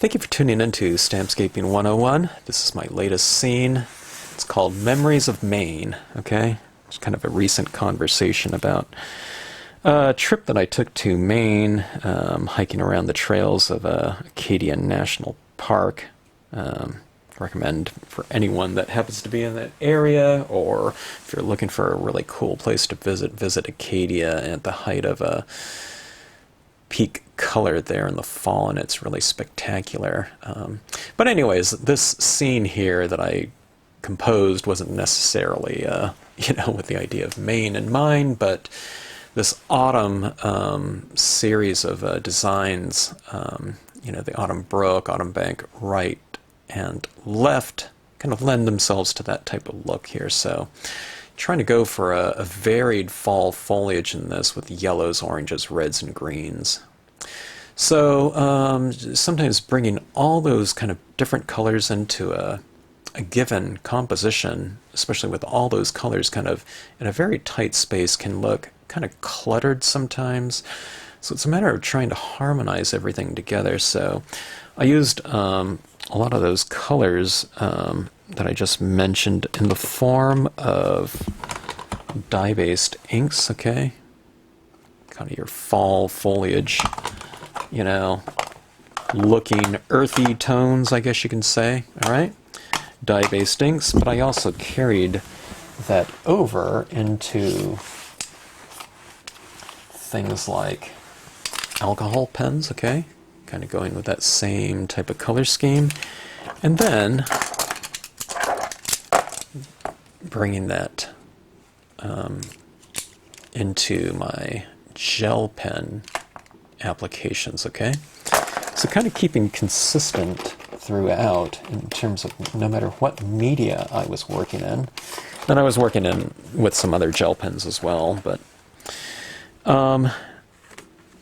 Thank you for tuning into Stampscaping 101. This is my latest scene. It's called Memories of Maine, okay? It's kind of a recent conversation about a trip that I took to Maine, hiking around the trails of Acadia National Park. Recommend for anyone that happens to be in that area, or if you're looking for a really cool place to visit Acadia at the height of a peak color there in the fall, and it's really spectacular. But anyways, this scene here that I composed wasn't necessarily, with the idea of Maine in mind, but this autumn series of designs, the autumn brook, autumn bank, right and left, kind of lend themselves to that type of look here. So trying to go for a varied fall foliage in this with yellows, oranges, reds, and greens. So sometimes bringing all those kind of different colors into a given composition, especially with all those colors kind of in a very tight space, can look kind of cluttered sometimes. So it's a matter of trying to harmonize everything together. So I used a lot of those colors that I just mentioned in the form of dye-based inks, okay? Kind of your fall foliage, looking earthy tones, I guess you can say, all right? Dye-based inks, but I also carried that over into things like alcohol pens, okay? Kind of going with that same type of color scheme. And then bringing that into my gel pen applications, okay? So kind of keeping consistent throughout in terms of no matter what media I was working in. And I was working in with some other gel pens as well, but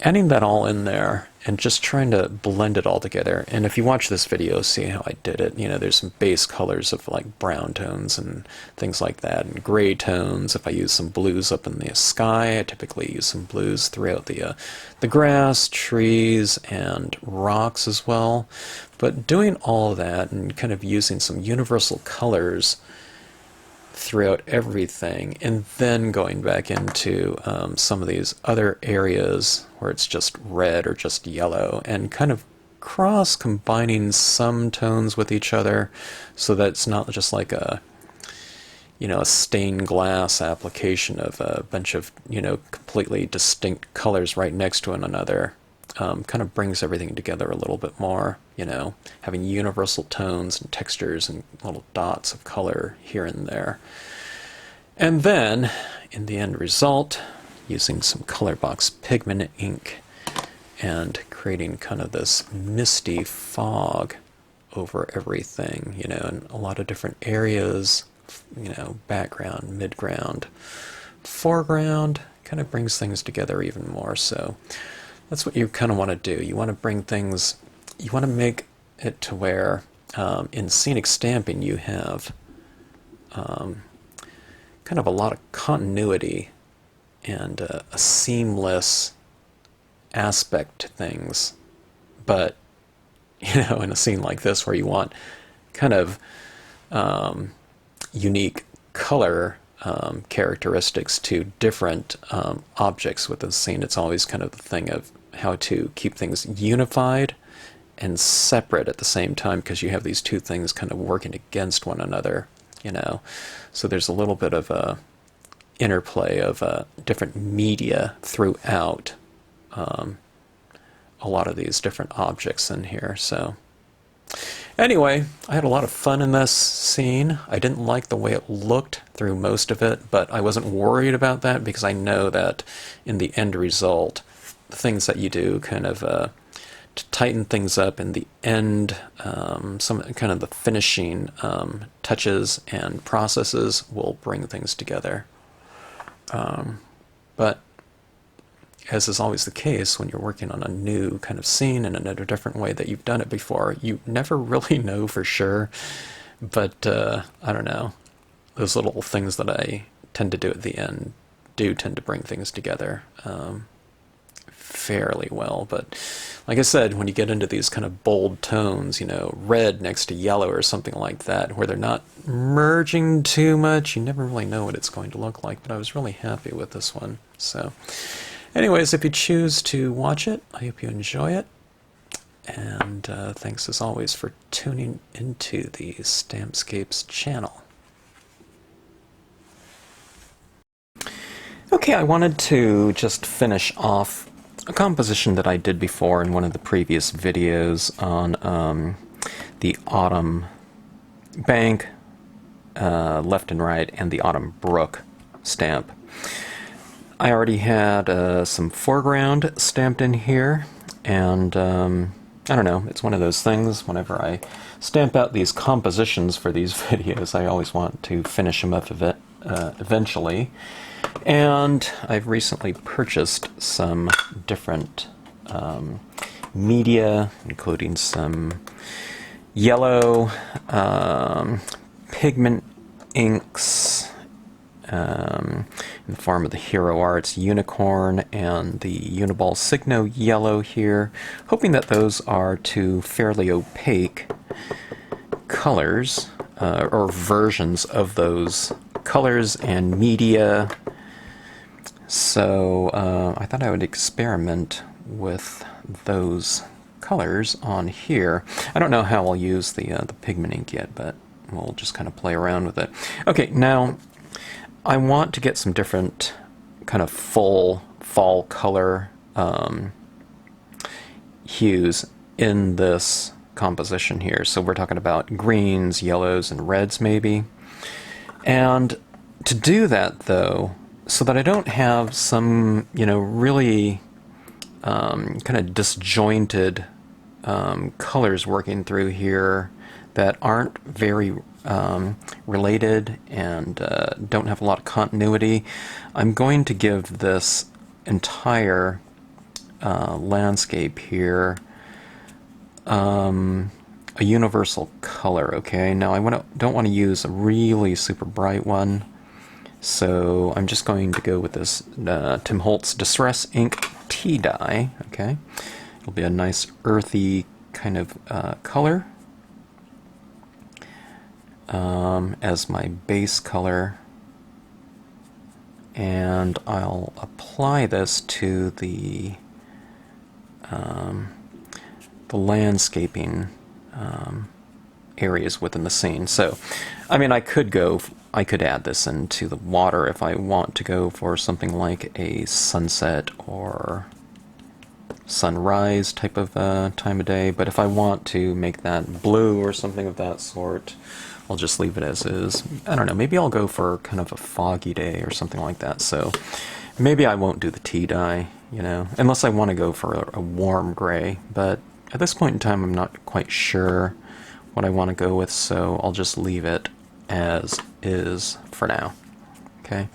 adding that all in there and just trying to blend it all together. And if you watch this video, see how I did it. There's some base colors of like brown tones and things like that, and gray tones. If I use some blues up in the sky, I typically use some blues throughout the grass, trees, and rocks as well. But doing all of that and kind of using some universal colors throughout everything, and then going back into some of these other areas where it's just red or just yellow, and kind of cross combining some tones with each other so that it's not just like a stained glass application of a bunch of completely distinct colors right next to one another. Kind of brings everything together a little bit more, having universal tones and textures and little dots of color here and there. And then, in the end result, using some Colorbox pigment ink and creating kind of this misty fog over everything, in a lot of different areas, background, midground, foreground, kind of brings things together even more. So that's what you kind of want to do. You want to bring things, you want to make it to where in scenic stamping you have kind of a lot of continuity and a seamless aspect to things. But, in a scene like this where you want kind of unique color characteristics to different objects within the scene, it's always kind of the thing of how to keep things unified and separate at the same time, because you have these two things kind of working against one another, So there's a little bit of a interplay of different media throughout a lot of these different objects in here. So anyway, I had a lot of fun in this scene. I didn't like the way it looked through most of it, but I wasn't worried about that because I know that in the end result, the things that you do kind of to tighten things up in the end, some kind of the finishing touches and processes will bring things together. But as is always the case when you're working on a new kind of scene in a different way that you've done it before, you never really know for sure. But I don't know, those little things that I tend to do at the end do tend to bring things together fairly well. But like I said, when you get into these kind of bold tones, you know, red next to yellow or something like that, where they're not merging too much, you never really know what it's going to look like. But I was really happy with this one. So anyways, if you choose to watch it, I hope you enjoy it. And thanks as always for tuning into the Stampscapes channel. Okay, I wanted to just finish off a composition that I did before in one of the previous videos on the Autumn Bank, Left and Right, and the Autumn Brook stamp. I already had some foreground stamped in here, and I don't know, it's one of those things, whenever I stamp out these compositions for these videos, I always want to finish them up eventually. And I've recently purchased some different media, including some yellow pigment inks in the form of the Hero Arts Unicorn and the Uniball Signo Yellow here, hoping that those are two fairly opaque colors, or versions of those colors and media. So I thought I would experiment with those colors on here. I don't know how I'll use the pigment ink yet, but we'll just kind of play around with it. Okay, now I want to get some different kind of full fall color hues in this composition here. So we're talking about greens, yellows, and reds maybe. And to do that, though, so that I don't have some, you know, really kind of disjointed colors working through here that aren't very related and don't have a lot of continuity, I'm going to give this entire landscape here a universal color. Okay, now I don't want to use a really super bright one, so I'm just going to go with this Tim Holtz Distress Ink Tea Dye. Okay, it'll be a nice earthy kind of color as my base color, and I'll apply this to the landscaping areas within the scene. So, I mean, I could add this into the water if I want to go for something like a sunset or sunrise type of time of day, but if I want to make that blue or something of that sort, I'll just leave it as is. I don't know, maybe I'll go for kind of a foggy day or something like that, so maybe I won't do the tea dye, you know, unless I want to go for a warm gray, but at this point in time I'm not quite sure what I want to go with, so I'll just leave it as is for now. Okay,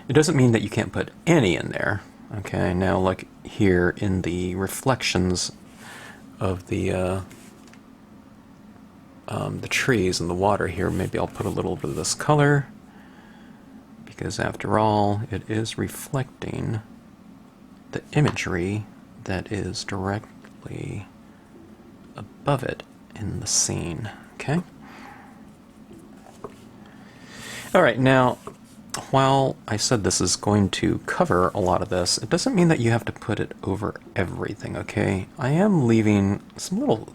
it doesn't mean that you can't put any in there. Okay, now like here in the reflections of the trees and the water here, maybe I'll put a little bit of this color, because after all it is reflecting the imagery that is directly above it in the scene. Okay, alright, now while I said this is going to cover a lot of this, it doesn't mean that you have to put it over everything, okay? I am leaving some little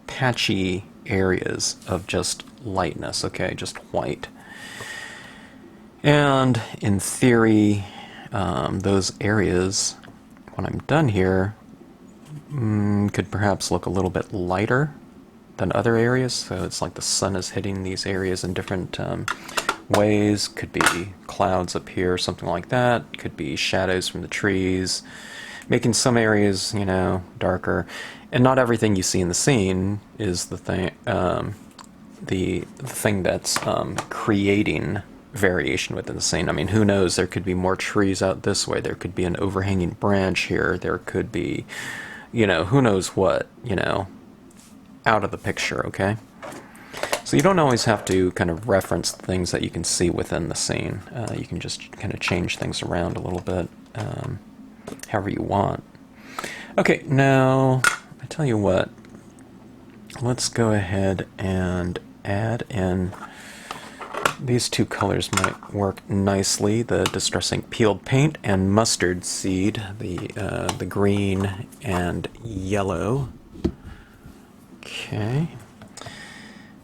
patchy areas of just lightness, okay? Just white. And in theory, those areas, when I'm done here, could perhaps look a little bit lighter than other areas, so it's like the sun is hitting these areas in different ways. Could be clouds up here, something like that. Could be shadows from the trees, making some areas, you know, darker. And not everything you see in the scene is the thing, the thing that's creating variation within the scene. I mean, who knows? There could be more trees out this way. There could be an overhanging branch here. There could be, you know, who knows what, you know, out of the picture, okay? So you don't always have to kind of reference things that you can see within the scene. You can just kind of change things around a little bit. however you want. Okay, now, I tell you what, let's go ahead and add in, these two colors might work nicely, the Distressing Peeled Paint and Mustard Seed, the green and yellow. Okay.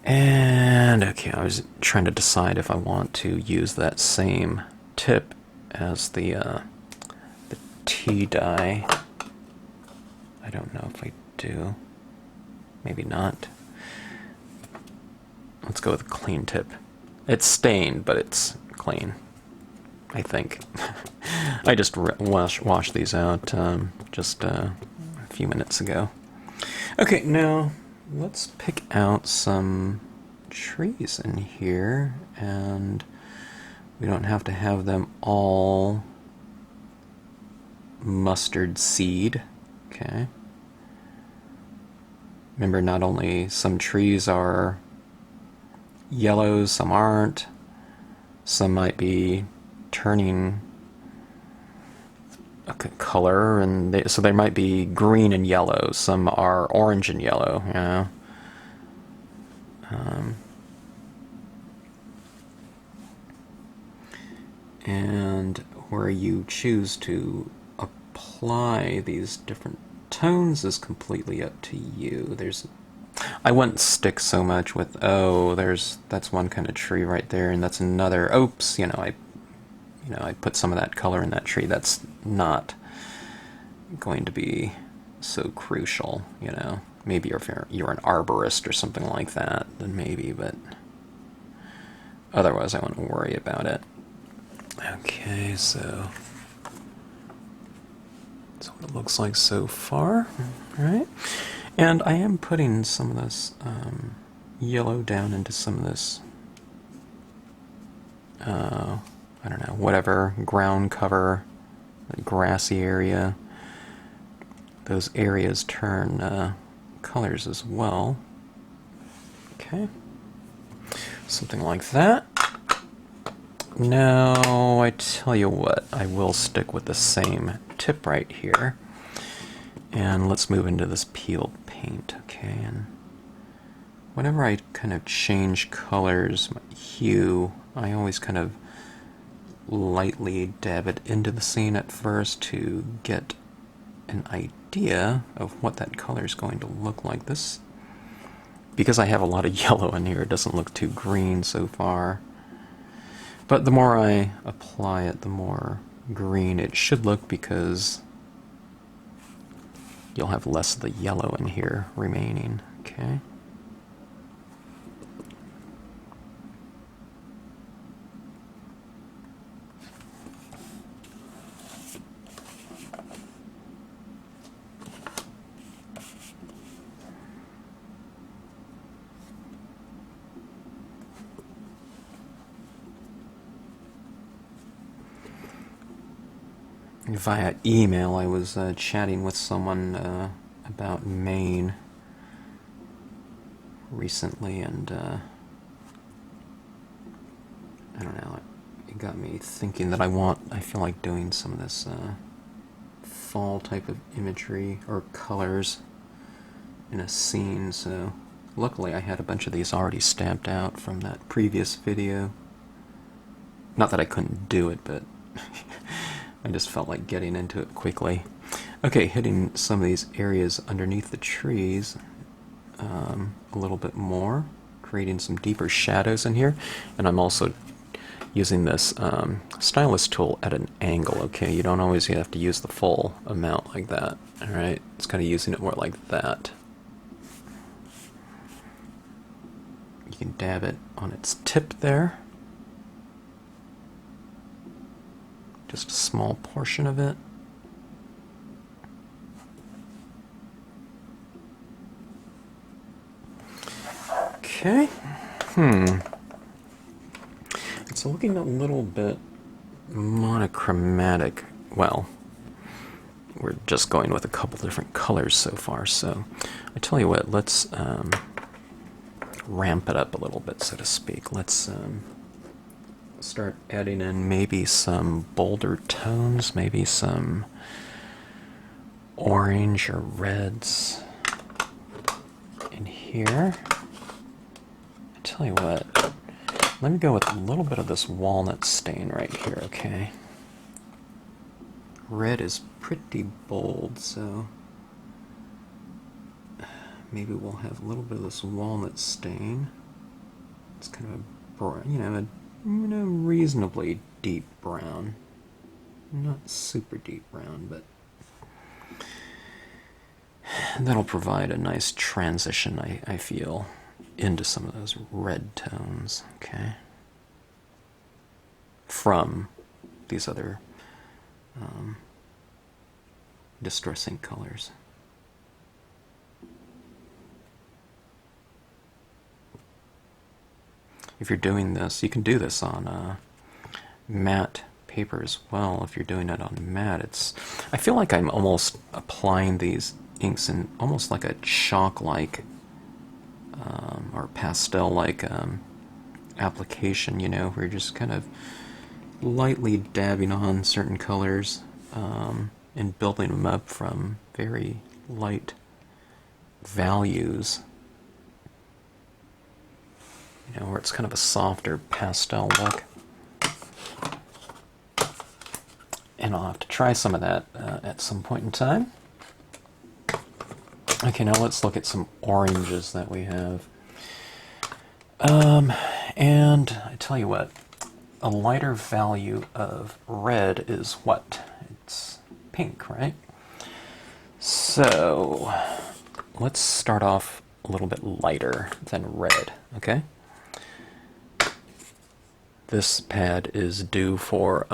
And, okay, I was trying to decide if I want to use that same tip as the tea dye. I don't know if I do. Maybe not. Let's go with a clean tip. It's stained, but it's clean, I think. I just washed these out just a few minutes ago. Okay, now let's pick out some trees in here, and we don't have to have them all mustard seed. Okay. Remember, not only some trees are yellows, some aren't. Some might be turning a color, and so they might be green and yellow. Some are orange and yellow, you know. And where you choose to apply these different tones is completely up to you. I wouldn't stick so much with, oh, that's one kind of tree right there, and that's another. Oops, I put some of that color in that tree. That's not going to be so crucial, you know. Maybe if you're an arborist or something like that, then maybe, but otherwise I wouldn't worry about it. Okay, so that's what it looks like so far. All right. And I am putting some of this yellow down into some of this, I don't know, whatever, ground cover, the grassy area. Those areas turn colors as well. Okay. Something like that. Now, I tell you what, I will stick with the same tip right here. And let's move into this peeled paint, okay? And whenever I kind of change colors, hue, I always kind of lightly dab it into the scene at first to get an idea of what that color is going to look like. This, because I have a lot of yellow in here, it doesn't look too green so far. But the more I apply it, the more green it should look, because you'll have less of the yellow in here remaining, okay? Via email, I was chatting with someone about Maine recently, and I don't know, it got me thinking that I feel like doing some of this fall type of imagery or colors in a scene, so luckily I had a bunch of these already stamped out from that previous video. Not that I couldn't do it, but I just felt like getting into it quickly. Okay, hitting some of these areas underneath the trees a little bit more, creating some deeper shadows in here. And I'm also using this stylus tool at an angle, okay? You don't always have to use the full amount like that, alright? It's kind of using it more like that. You can dab it on its tip there. Just a small portion of it. Okay. It's looking a little bit monochromatic. Well, we're just going with a couple different colors so far, so I tell you what, let's ramp it up a little bit, so to speak. Let's start adding in maybe some bolder tones, maybe some orange or reds in here. I tell you what, let me go with a little bit of this walnut stain right here, okay? Red is pretty bold, so maybe we'll have a little bit of this walnut stain. It's kind of a reasonably deep brown. Not super deep brown, but that'll provide a nice transition, I feel, into some of those red tones, okay? From these other distressing colors. If you're doing this, you can do this on matte paper as well. If you're doing it on matte, I feel like I'm almost applying these inks in almost like a chalk-like or pastel-like application, you know, where you're just kind of lightly dabbing on certain colors and building them up from very light values. You know, where it's kind of a softer pastel look. And I'll have to try some of that at some point in time. Okay, now let's look at some oranges that we have. And I tell you what, a lighter value of red is what? It's pink, right? So let's start off a little bit lighter than red, okay? This pad is due for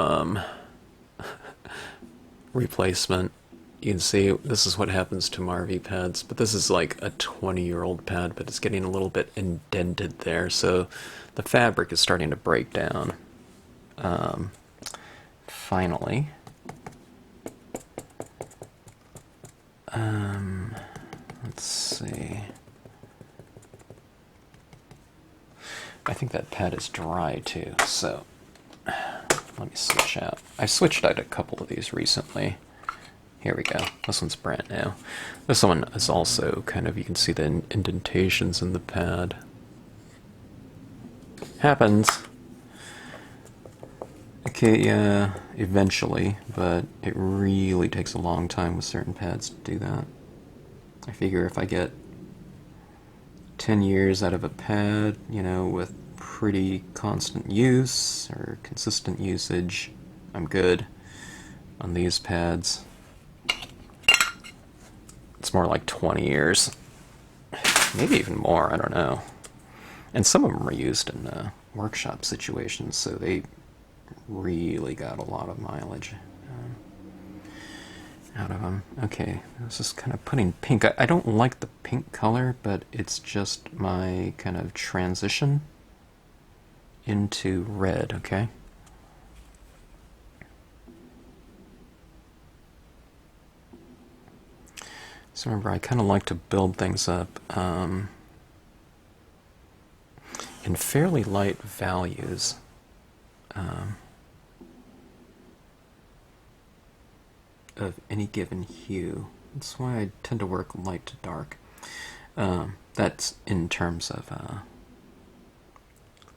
replacement. You can see this is what happens to Marvy pads, but this is like a 20-year-old pad, but it's getting a little bit indented there, so the fabric is starting to break down. Finally, let's see. I think that pad is dry too, so let me switch out. I switched out a couple of these recently. Here we go. This one's brand new. This one is also kind of, you can see the indentations in the pad. Happens. Okay, yeah, eventually, but it really takes a long time with certain pads to do that. I figure if I get 10 years out of a pad, you know, with pretty constant use or consistent usage, I'm good. On these pads, it's more like 20 years. Maybe even more, I don't know. And some of them are used in workshop situations, so they really got a lot of mileage out of them. Okay, this is kind of putting pink. I don't like the pink color, but it's just my kind of transition into red, okay? So remember, I kind of like to build things up in fairly light values. Of any given hue. That's why I tend to work light to dark. That's in terms of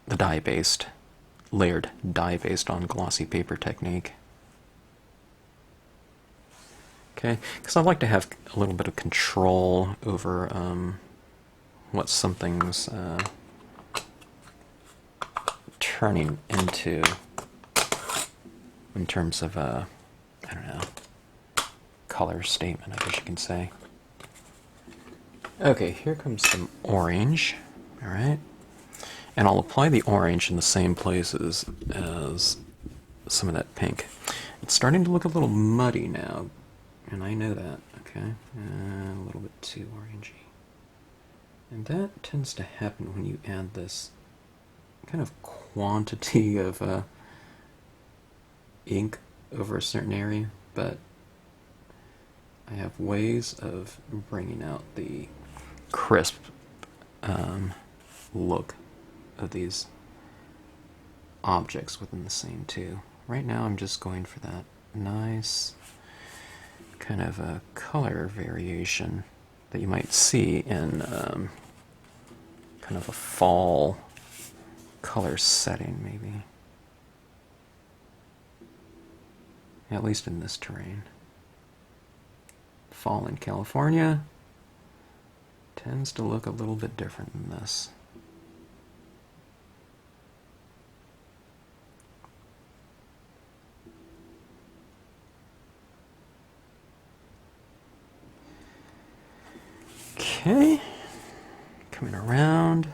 the dye-based, layered dye-based on glossy paper technique. Okay, because I like to have a little bit of control over what something's turning into in terms of, I don't know, color statement, I guess you can say. Okay, here comes some orange, alright? And I'll apply the orange in the same places as some of that pink. It's starting to look a little muddy now, and I know that, okay? A little bit too orangey. And that tends to happen when you add this kind of quantity of ink over a certain area, but I have ways of bringing out the crisp look of these objects within the same too. Right now I'm just going for that nice kind of a color variation that you might see in kind of a fall color setting, maybe. At least in this terrain. Fall in California tends to look a little bit different than this. Okay, coming around.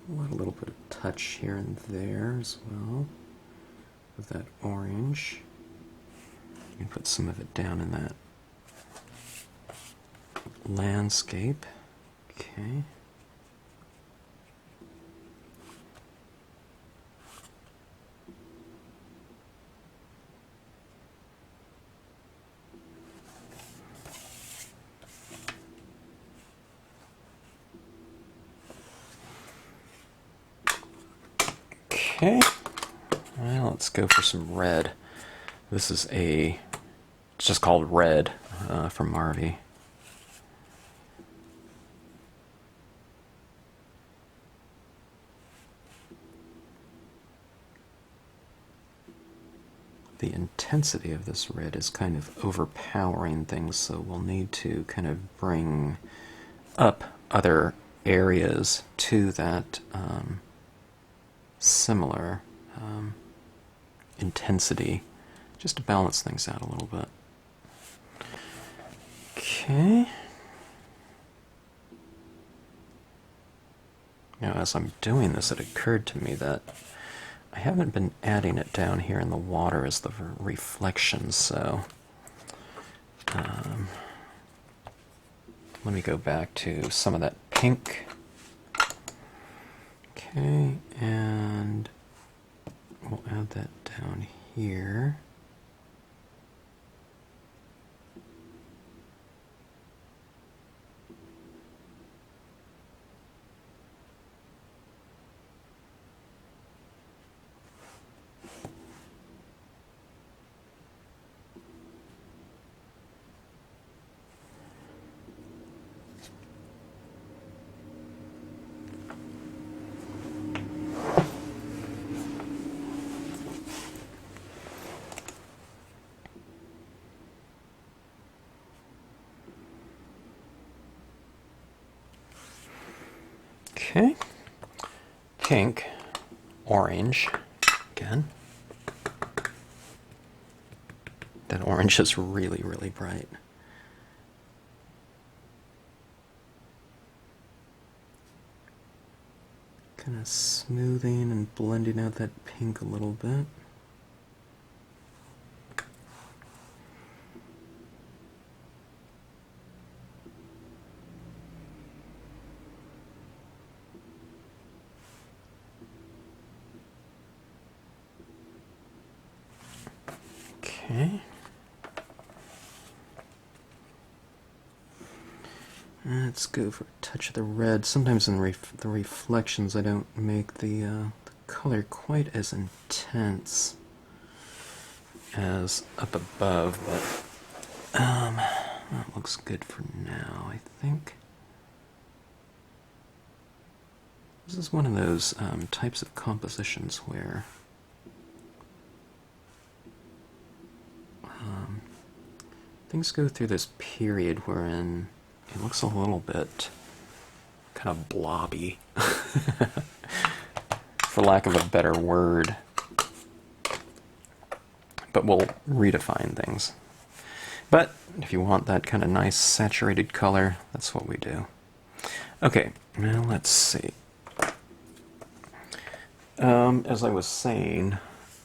A little bit of touch here and there as well with that orange. You can put some of it down in that landscape. Okay. Okay, well, let's go for some red. This is it's just called Red from Marvy. The intensity of this red is kind of overpowering things, so we'll need to kind of bring up other areas to that similar intensity, just to balance things out a little bit. Okay. Now, as I'm doing this, it occurred to me that I haven't been adding it down here in the water as the reflection, so let me go back to some of that pink. Okay, and we'll add that down here. Okay, pink, orange, again. That orange is really, really bright. Kind of smoothing and blending out that pink a little bit. Okay. Let's go for a touch of the red. Sometimes in the reflections I don't make the color quite as intense as up above, but that looks good for now, I think. This is one of those types of compositions where things go through this period wherein it looks a little bit kind of blobby, for lack of a better word. But we'll redefine things. But if you want that kind of nice saturated color, that's what we do. Okay, now let's see. As I was saying,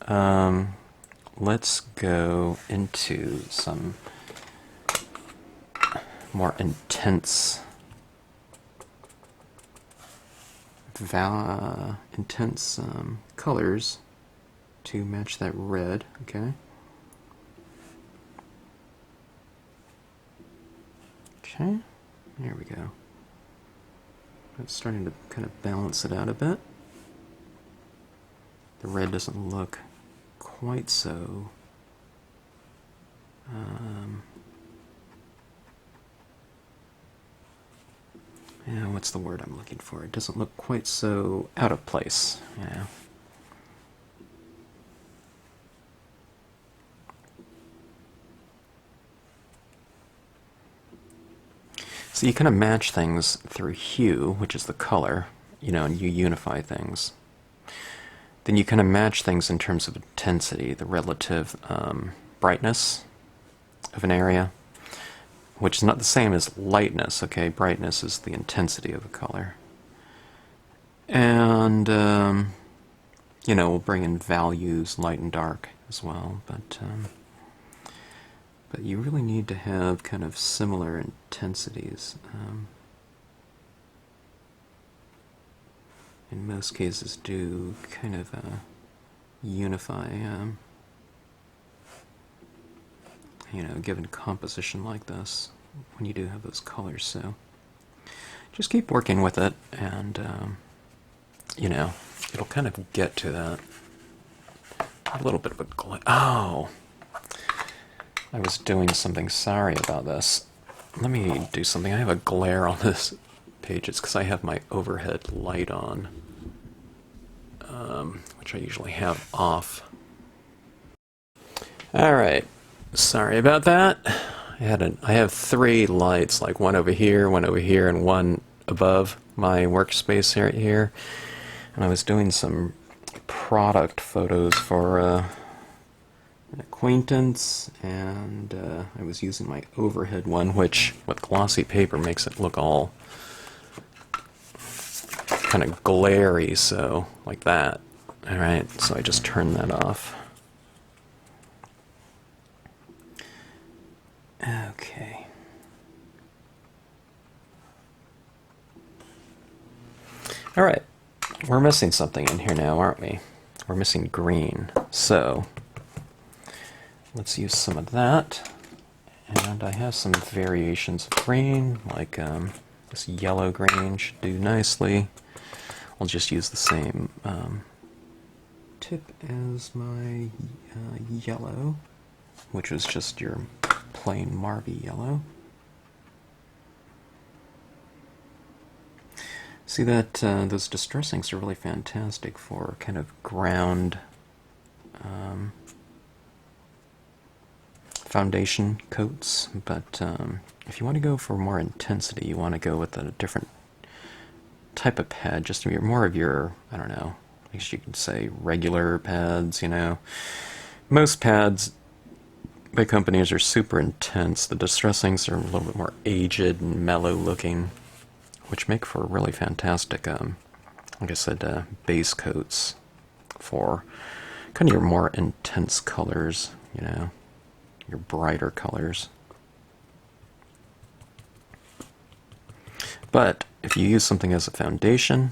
let's go into some more intense colors to match that red, okay? Okay, there we go. It's starting to kind of balance it out a bit. the red doesn't look quite so yeah, what's the word I'm looking for? It doesn't look quite so out of place, you know. So you kind of match things through hue, which is the color, you know, and you unify things. Then you kind of match things in terms of intensity, the relative brightness of an area, which is not the same as lightness, okay? Brightness is the intensity of a color. And, you know, we'll bring in values, light and dark as well, but you really need to have kind of similar intensities. In most cases do kind of unify, you know, given composition like this, when you do have those colors. So just keep working with it, and you know, it'll kind of get to that. A little bit of a glare. Oh, I was doing something. Sorry about this. Let me do something. I have a glare on this page. It's because I have my overhead light on, which I usually have off. Alright, sorry about that. I have 3 lights, like one over here, and one above my workspace right here. And I was doing some product photos for an acquaintance, and I was using my overhead one, which with glossy paper makes it look all kind of glary, so like that. Alright, so I just turned that off. Okay. Alright, we're missing something in here now, aren't we? We're missing green, so let's use some of that. And I have some variations of green, like this yellow green should do nicely. I'll just use the same tip as my yellow, which was just your plain Marvy yellow. See that those distressings are really fantastic for kind of ground foundation coats, but if you want to go for more intensity, you want to go with a different type of pad, just more of your, I don't know, I guess you could say regular pads, you know. Most pads by companies are super intense. The distressings are a little bit more aged and mellow looking, which make for really fantastic, like I said, base coats for kind of your more intense colors, you know, your brighter colors. But if you use something as a foundation,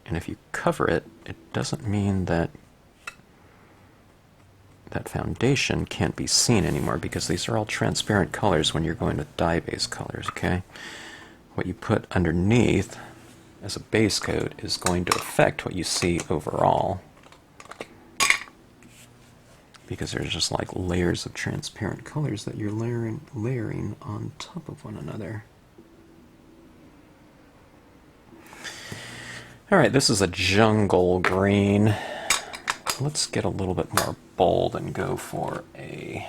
and if you cover it, it doesn't mean that that foundation can't be seen anymore, because these are all transparent colors when you're going with dye-based colors, okay? What you put underneath as a base coat is going to affect what you see overall, because there's just like layers of transparent colors that you're layering on top of one another. Alright, this is a jungle green. Let's get a little bit more bold and go for a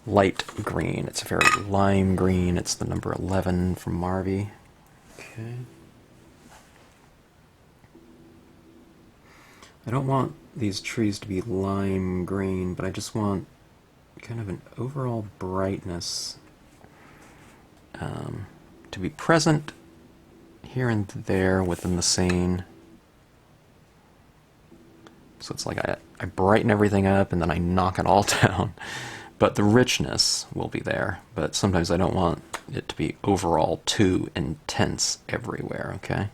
light green. It's a very lime green. It's the number 11 from Marvy. Okay. I don't want these trees to be lime green, but I just want kind of an overall brightness to be present here and there within the scene. So it's like I brighten everything up and then I knock it all down. But the richness will be there. But sometimes I don't want it to be overall too intense everywhere, okay?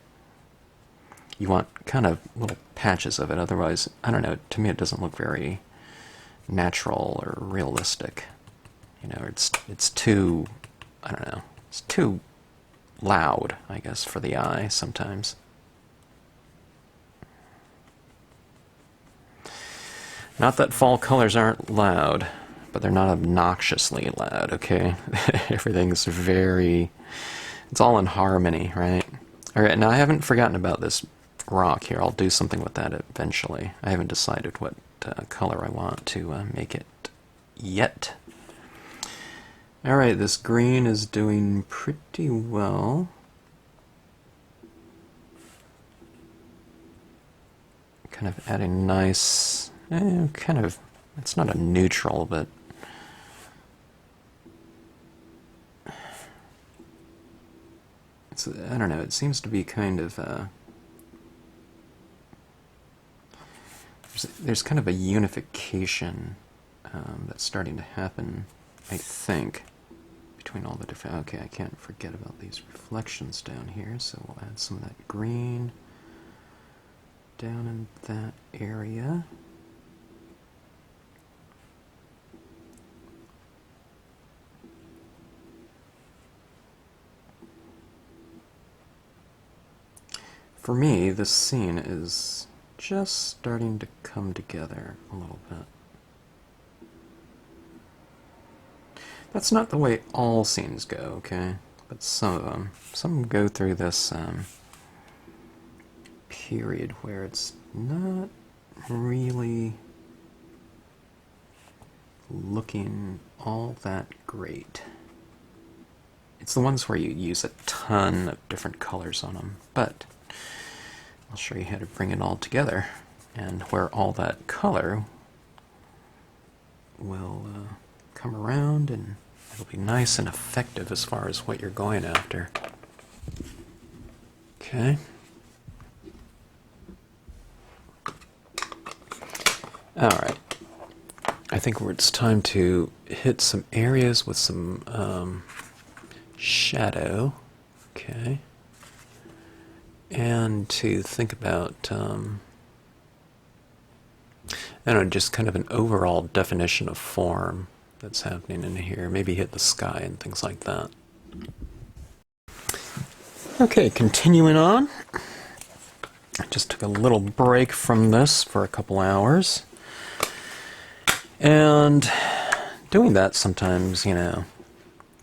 You want kind of little patches of it, otherwise, I don't know, to me it doesn't look very natural or realistic. You know, it's too, I don't know, it's too loud, I guess, for the eye sometimes. Not that fall colors aren't loud, but they're not obnoxiously loud, okay? Everything's very... It's all in harmony, right? Alright, now I haven't forgotten about this rock here. I'll do something with that eventually. I haven't decided what color I want to make it yet. Alright, this green is doing pretty well. Kind of adding nice... kind of... It's not a neutral, but... It's, I don't know, it seems to be kind of... there's kind of a unification that's starting to happen, I think, between all the different... Okay, I can't forget about these reflections down here, so we'll add some of that green down in that area. For me, this scene is just starting to come together a little bit. That's not the way all scenes go, okay? But some of them. Some go through this period where it's not really looking all that great. It's the ones where you use a ton of different colors on them, but I'll show you how to bring it all together and where all that color will come around, and it'll be nice and effective as far as what you're going after. Okay. Alright. I think it's time to hit some areas with some shadow. Okay. And to think about, I don't know, just kind of an overall definition of form that's happening in here. Maybe hit the sky and things like that. Okay, continuing on. I just took a little break from this for a couple hours. And doing that sometimes, you know,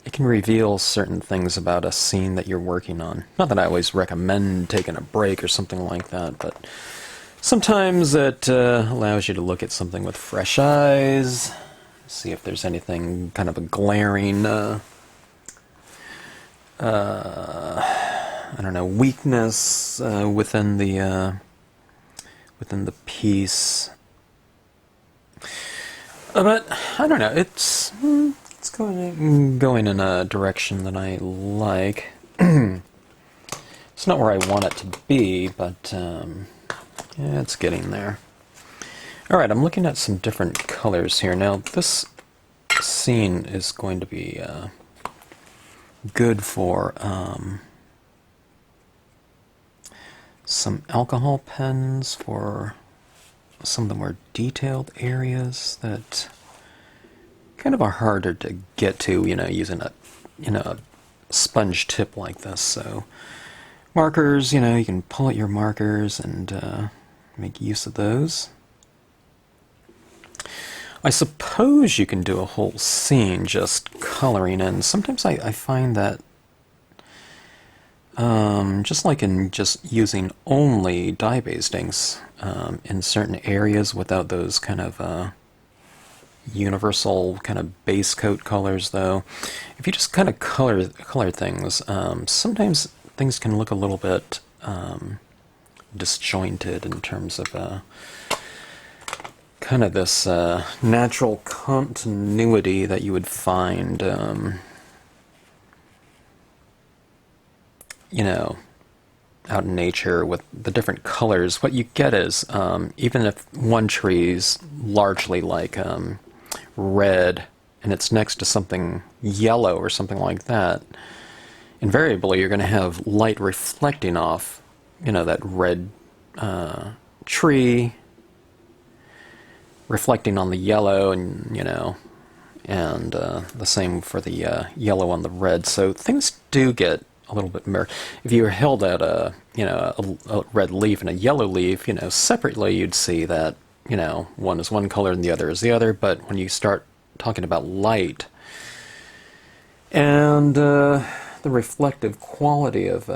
it can reveal certain things about a scene that you're working on. Not that I always recommend taking a break or something like that, but sometimes it allows you to look at something with fresh eyes, see if there's anything kind of a glaring, I don't know, weakness within the piece. But I don't know. It's going in a direction that I like. It's not where I want it to be, but yeah, it's getting there. All right, I'm looking at some different colors here. Now, this scene is going to be good for some alcohol pens for some of the more detailed areas that kind of are harder to get to, you know, using a sponge tip like this. So markers, you know, you can pull out your markers and make use of those. I suppose you can do a whole scene just coloring in. Sometimes I find that just like in just using only dye-based inks in certain areas without those kind of universal kind of base coat colors, though, if you just kind of color things, sometimes things can look a little bit disjointed in terms of kind of this natural continuity that you would find, you know, out in nature with the different colors. What you get is, even if one tree's largely like red and it's next to something yellow or something like that, invariably you're going to have light reflecting off, you know, that red tree, reflecting on the yellow, and, you know, and the same for the yellow on the red. So things do get a little bit more. If you held out a red leaf and a yellow leaf, you know, separately you'd see that you know, one is one color and the other is the other, but when you start talking about light and the reflective quality of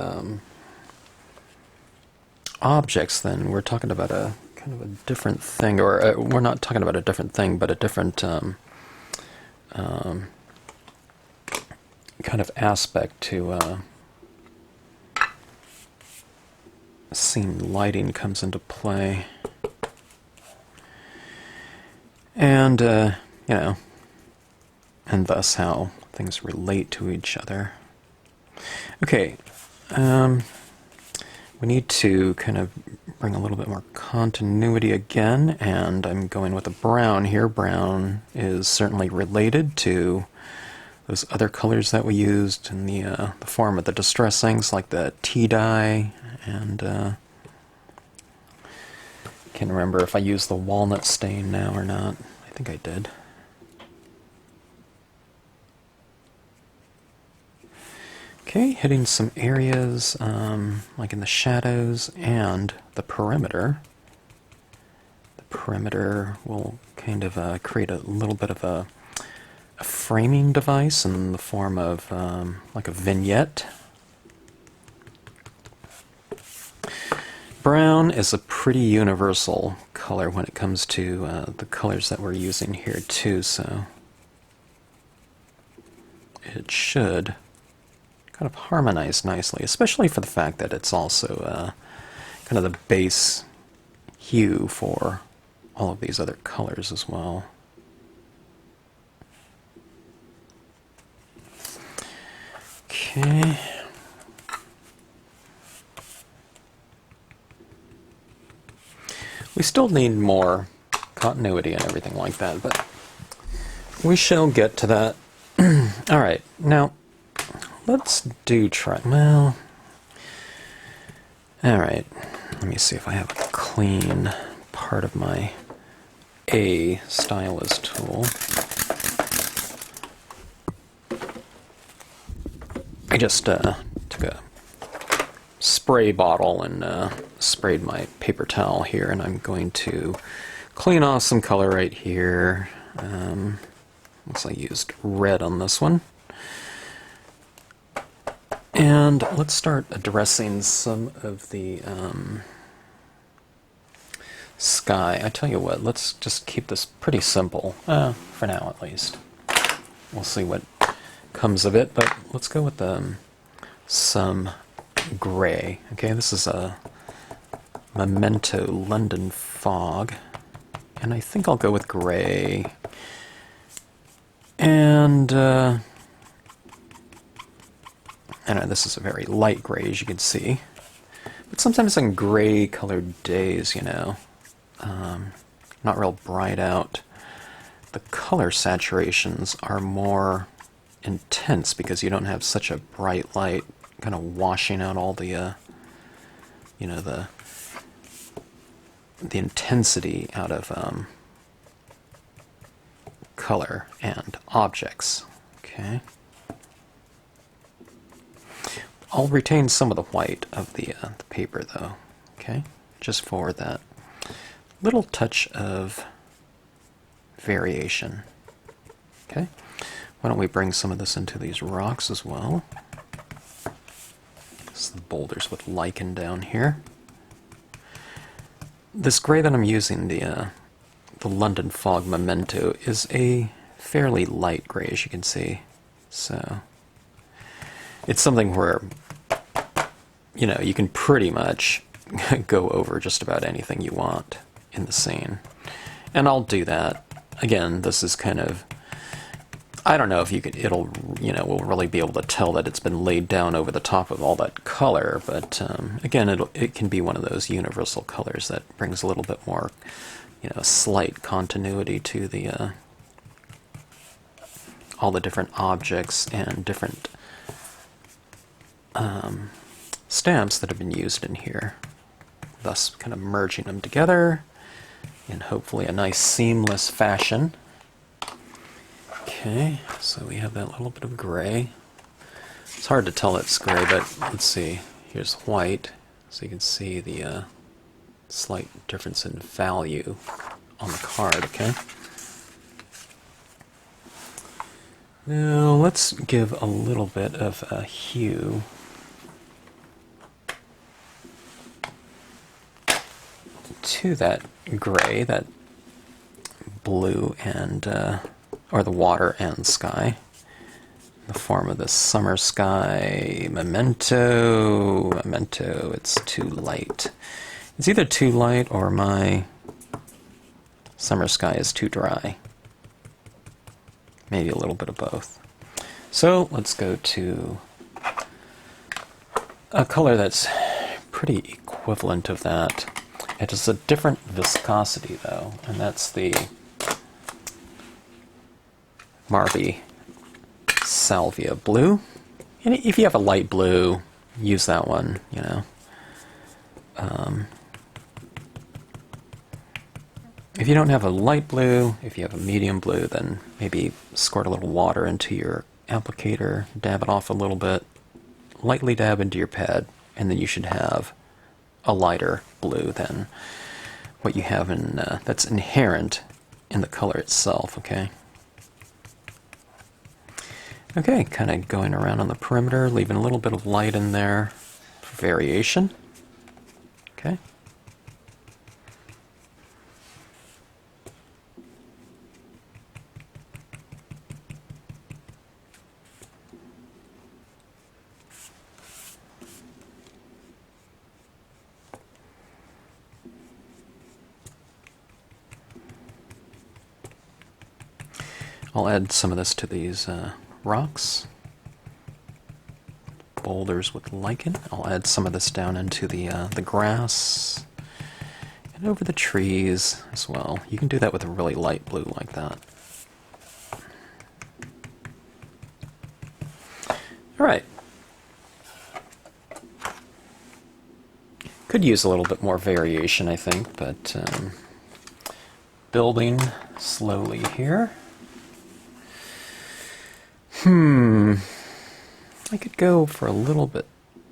objects, then we're talking about a kind of a different thing, or we're not talking about a different thing, but a different kind of aspect to scene lighting comes into play. And, you know, and thus how things relate to each other. Okay, we need to kind of bring a little bit more continuity again, and I'm going with a brown here. Brown is certainly related to those other colors that we used in the form of the distressings, like the tea dye, and can't remember if I used the walnut stain now or not. I think I did. Okay, hitting some areas like in the shadows and the perimeter. The perimeter will kind of create a little bit of a framing device in the form of like a vignette. Brown is a pretty universal color when it comes to the colors that we're using here too, so it should kind of harmonize nicely, especially for the fact that it's also kind of the base hue for all of these other colors as well. Okay. We still need more continuity and everything like that, but we shall get to that. Alright, now let's well, alright, let me see if I have a clean part of my A stylus tool. I just took a spray bottle and sprayed my paper towel here, and I'm going to clean off some color right here. Looks like I used red on this one. And let's start addressing some of the sky. I tell you what, let's just keep this pretty simple, for now at least. We'll see what comes of it, but let's go with some gray. Okay, this is a Memento London Fog, and I think I'll go with gray. And I know this is a very light gray, as you can see, but sometimes on gray colored days, you know, not real bright out, the color saturations are more intense because you don't have such a bright light kind of washing out all the you know, the intensity out of color and objects. Okay, I'll retain some of the white of the paper though, okay, just for that little touch of variation. Okay, why don't we bring some of this into these rocks as well. This is the boulders with lichen down here. This gray that I'm using, the London Fog Memento, is a fairly light gray, as you can see. So it's something where, you know, you can pretty much go over just about anything you want in the scene. And I'll do that. Again, this is kind of, I don't know if it'll, you know, we'll really be able to tell that it's been laid down over the top of all that color, but again, it can be one of those universal colors that brings a little bit more, you know, slight continuity to the all the different objects and different stamps that have been used in here, thus kind of merging them together in hopefully a nice seamless fashion. Okay, so we have that little bit of gray. It's hard to tell it's gray, but let's see. Here's white, so you can see the slight difference in value on the card, okay? Now let's give a little bit of a hue to that gray, that blue and, or the water and sky. In the form of the summer sky, Memento, it's too light. It's either too light or my summer sky is too dry. Maybe a little bit of both. So let's go to a color that's pretty equivalent of that. It is a different viscosity though, and that's the Marvy Salvia blue. And if you have a light blue, use that one, you know. If you don't have a light blue, if you have a medium blue, then maybe squirt a little water into your applicator, dab it off a little bit, lightly dab into your pad, and then you should have a lighter blue than what you have in that's inherent in the color itself, okay? Okay, kind of going around on the perimeter, leaving a little bit of light in there for variation. Okay. I'll add some of this to these rocks. Boulders with lichen. I'll add some of this down into the grass and over the trees as well. You can do that with a really light blue like that. All right. Could use a little bit more variation, I think, but building slowly here. I could go for a little bit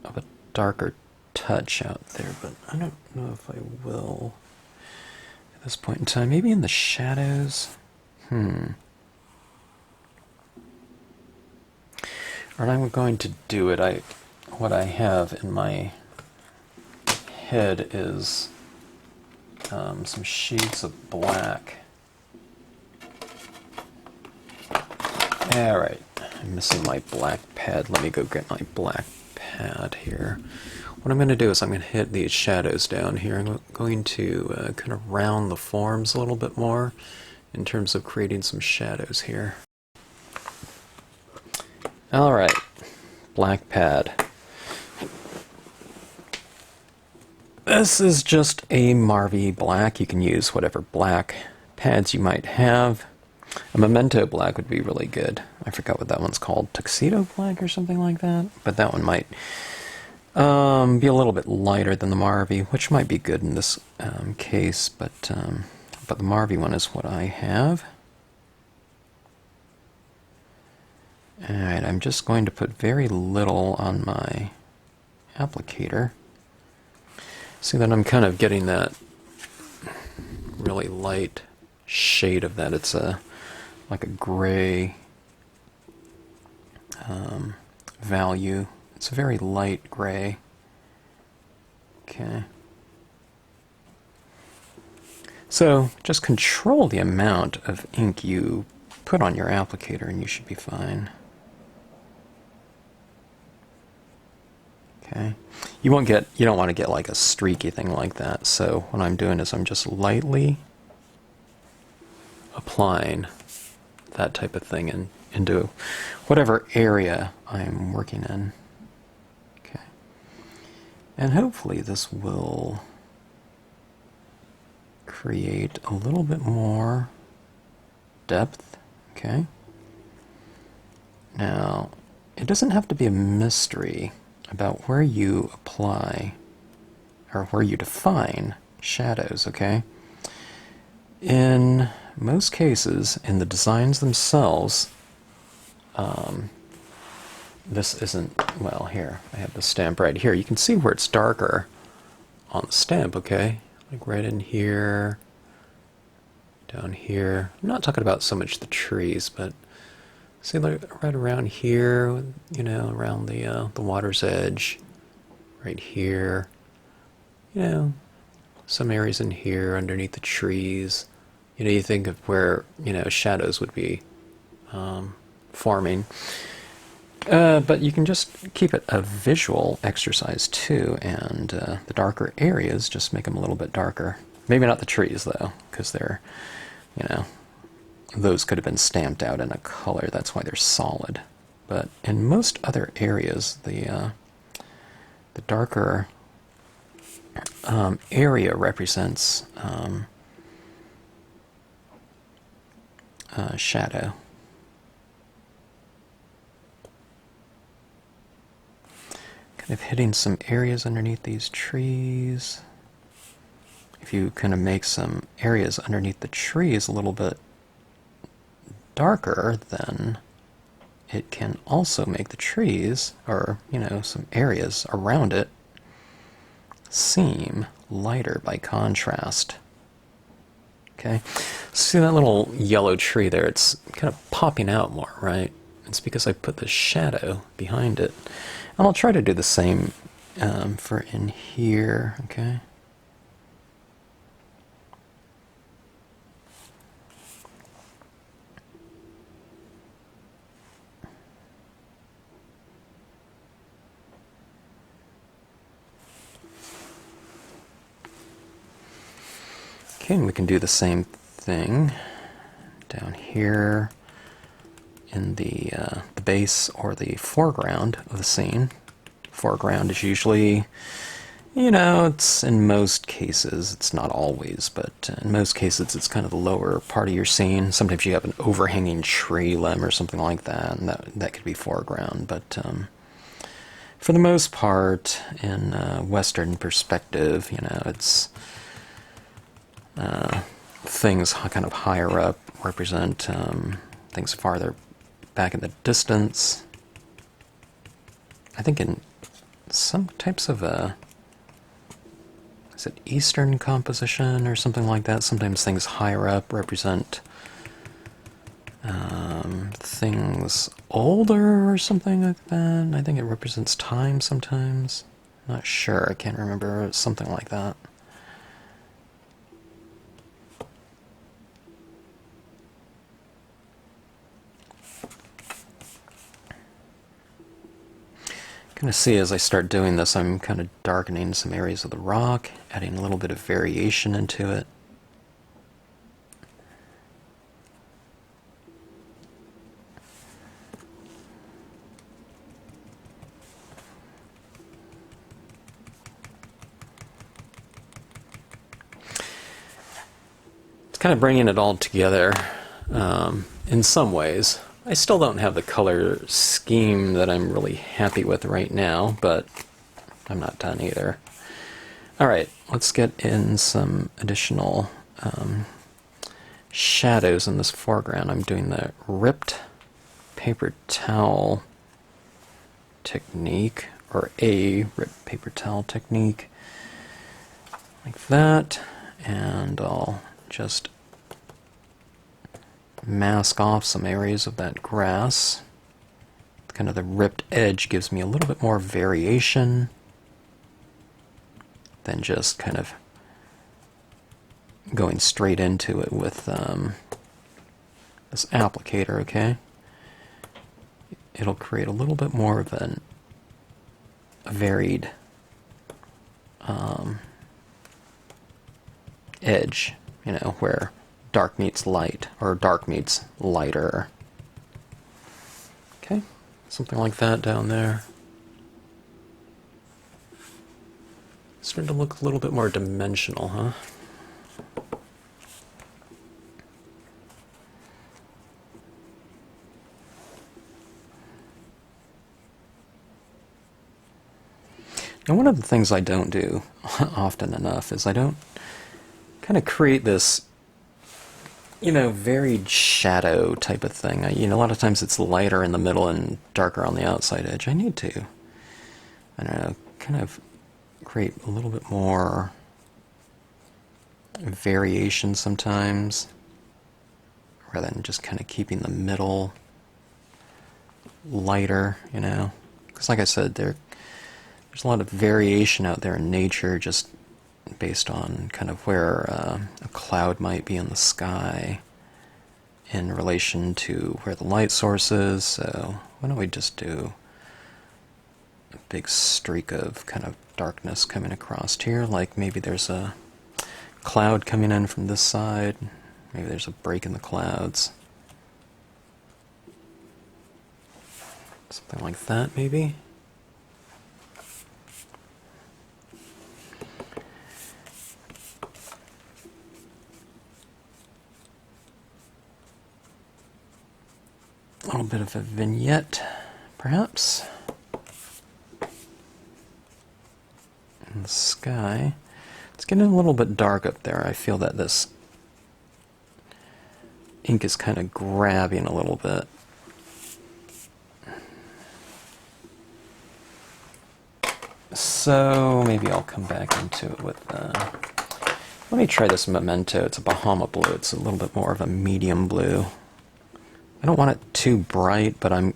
of a darker touch out there, but I don't know if I will at this point in time. Maybe in the shadows? Alright, I'm going to do it. What I have in my head is some shades of black. Alright. I'm missing my black pad. Let me go get my black pad here. What I'm going to do is I'm going to hit these shadows down here. I'm going to kind of round the forms a little bit more in terms of creating some shadows here. Alright, black pad. This is just a Marvy black. You can use whatever black pads you might have. A Memento black would be really good. I forgot what that one's called. Tuxedo black or something like that? But that one might be a little bit lighter than the Marvy, which might be good in this case, but the Marvy one is what I have. Alright, I'm just going to put very little on my applicator. See that I'm kind of getting that really light shade of that. It's like a gray value. It's a very light gray. Okay. So just control the amount of ink you put on your applicator and you should be fine. Okay. You don't want to get like a streaky thing like that. So what I'm doing is I'm just lightly applying that type of thing into whatever area I'm working in. Okay. And hopefully this will create a little bit more depth. Okay. Now, it doesn't have to be a mystery about where you apply or where you define shadows, okay? In most cases, in the designs themselves, this isn't, well, here, I have the stamp right here. You can see where it's darker on the stamp, okay? Like right in here, down here. I'm not talking about so much the trees, but see, like right around here, you know, around the water's edge, right here, you know, some areas in here underneath the trees. You know, you think of where, you know, shadows would be forming. But you can just keep it a visual exercise too, and the darker areas, just make them a little bit darker. Maybe not the trees though, because they're, you know, those could have been stamped out in a color, that's why they're solid. But in most other areas, the darker area represents shadow. Kind of hitting some areas underneath these trees. If you kind of make some areas underneath the trees a little bit darker, then it can also make the trees, or, you know, some areas around it, seem lighter by contrast. Okay, see that little yellow tree there? It's kind of popping out more, right? It's because I put the shadow behind it. And I'll try to do the same for in here, okay? Okay, and we can do the same thing down here in the base or the foreground of the scene. Foreground is usually, you know, it's in most cases, it's not always, but in most cases it's kind of the lower part of your scene. Sometimes you have an overhanging tree limb or something like that, and that could be foreground, but for the most part, in Western perspective, you know, it's things kind of higher up represent things farther back in the distance. I think in some types of is it Eastern composition or something like that? Sometimes things higher up represent things older or something like that. I think it represents time sometimes. Not sure, I can't remember, something like that. Kind of see as I start doing this, I'm kind of darkening some areas of the rock, adding a little bit of variation into it. It's kind of bringing it all together in some ways. I still don't have the color scheme that I'm really happy with right now, but I'm not done either. Alright, let's get in some additional shadows in this foreground. I'm doing the ripped paper towel technique, or a ripped paper towel technique, like that, and I'll just mask off some areas of that grass. Kind of the ripped edge gives me a little bit more variation than just kind of going straight into it with this applicator, okay? It'll create a little bit more of a varied edge, you know, where dark meets light, or dark meets lighter. Okay, something like that down there. Starting to look a little bit more dimensional, huh? And one of the things I don't do often enough is I don't kind of create this, you know, varied shadow type of thing. You know, a lot of times it's lighter in the middle and darker on the outside edge. I need to, I don't know, kind of create a little bit more variation sometimes. rather than just kind of keeping the middle lighter, you know. Because like I said, there's a lot of variation out there in nature just based on kind of where a cloud might be in the sky in relation to where the light source is. So why don't we just do a big streak of kind of darkness coming across here, like maybe there's a cloud coming in from this side, maybe there's a break in the clouds. Something like that, maybe. A little bit of a vignette, perhaps. In the sky. It's getting a little bit dark up there. I feel that this ink is kind of grabbing a little bit. So maybe I'll come back into it with... let me try this Memento. It's a Bahama blue. It's a little bit more of a medium blue. I don't want it too bright, but I'm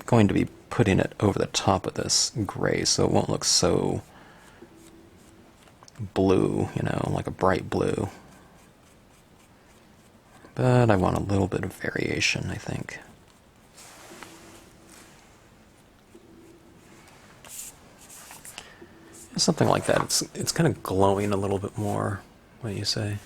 going to be putting it over the top of this gray so it won't look so blue, you know, like a bright blue. But I want a little bit of variation, I think. Something like that. It's kind of glowing a little bit more, what do you say?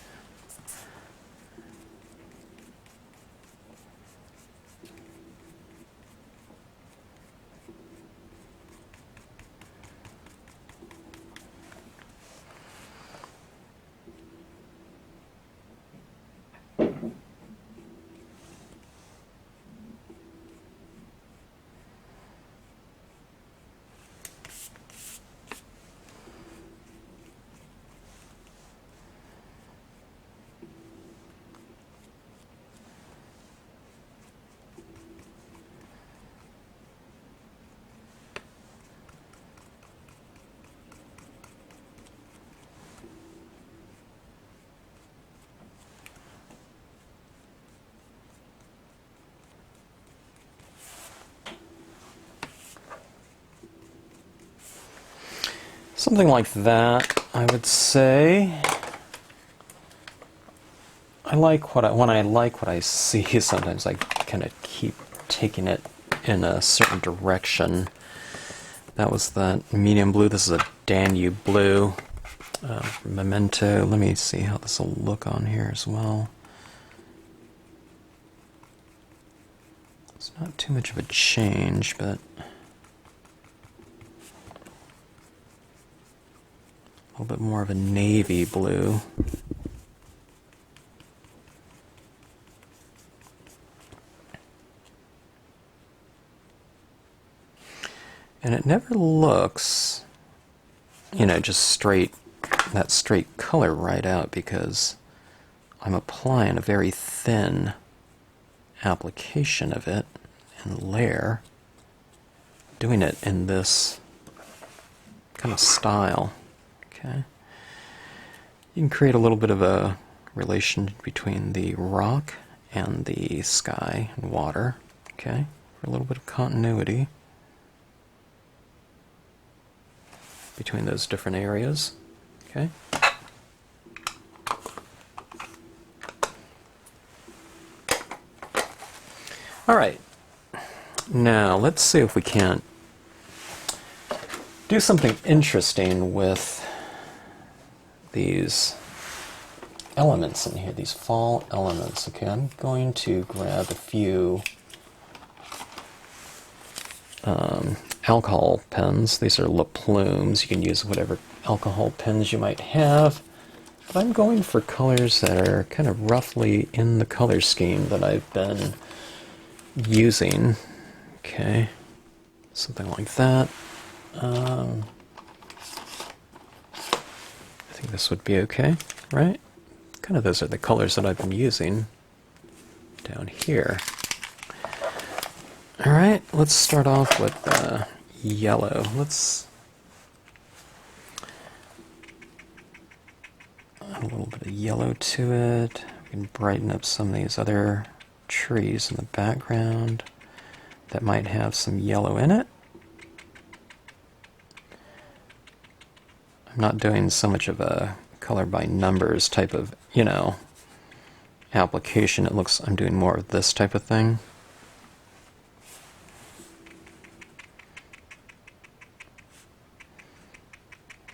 Something like that, I would say. When I like what I see, sometimes I kind of keep taking it in a certain direction. That was that medium blue. This is a Danube blue. Memento. Let me see how this will look on here as well. It's not too much of a change, but a little bit more of a navy blue. And it never looks, you know, just straight, that straight color right out, because I'm applying a very thin application of it and layer, doing it in this kind of style. Okay. You can create a little bit of a relation between the rock and the sky and water, okay, for a little bit of continuity between those different areas, okay. All right, now let's see if we can't do something interesting with these elements in here, these fall elements. Okay, I'm going to grab a few alcohol pens. These are La Plumes. You can use whatever alcohol pens you might have. But I'm going for colors that are kind of roughly in the color scheme that I've been using. Okay, something like that. I think this would be okay, right? Kind of those are the colors that I've been using down here. All right, let's start off with yellow. Let's add a little bit of yellow to it. We can brighten up some of these other trees in the background that might have some yellow in it. I'm not doing so much of a color by numbers type of, application. It looks I'm doing more of this type of thing.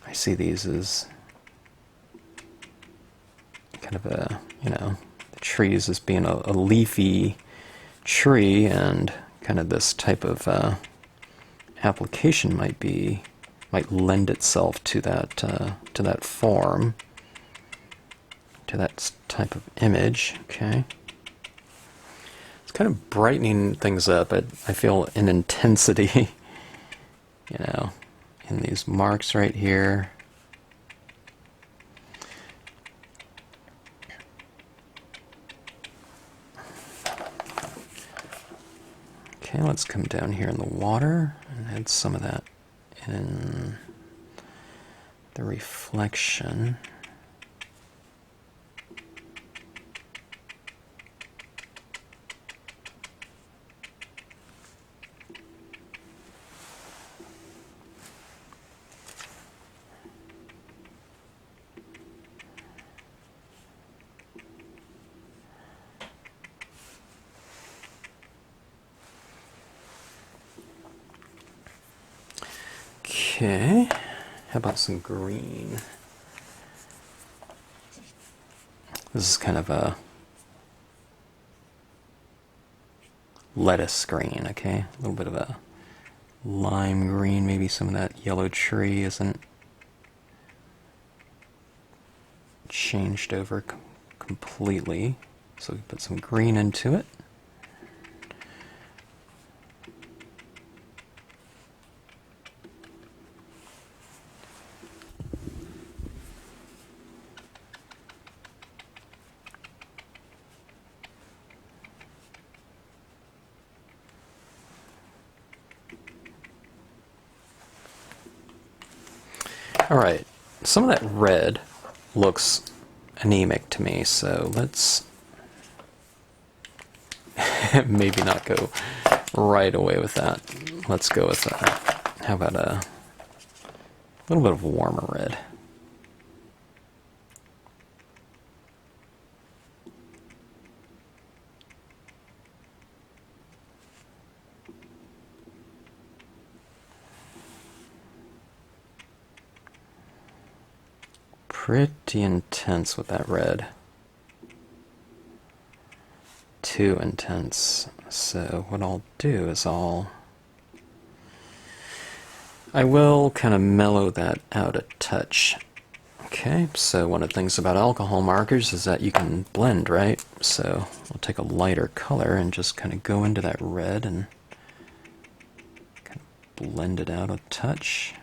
I see these as kind of a, the trees as being a leafy tree, and kind of this type of application might lend itself to that form, to that type of image. Okay, it's kind of brightening things up. I feel an intensity, in these marks right here. Okay, let's come down here in the water and add some of that in the reflection. Okay, how about some green? This is kind of a lettuce green, okay? A little bit of a lime green, maybe some of that yellow tree isn't changed over completely. So we put some green into it. Alright, some of that red looks anemic to me, so let's maybe not go right away with that. Let's go with, how about a little bit of warmer red. Pretty intense with that red. Too intense. So what I'll do is I will kind of mellow that out a touch. Okay, so one of the things about alcohol markers is that you can blend, right? So I'll take a lighter color and just kind of go into that red and kind of blend it out a touch.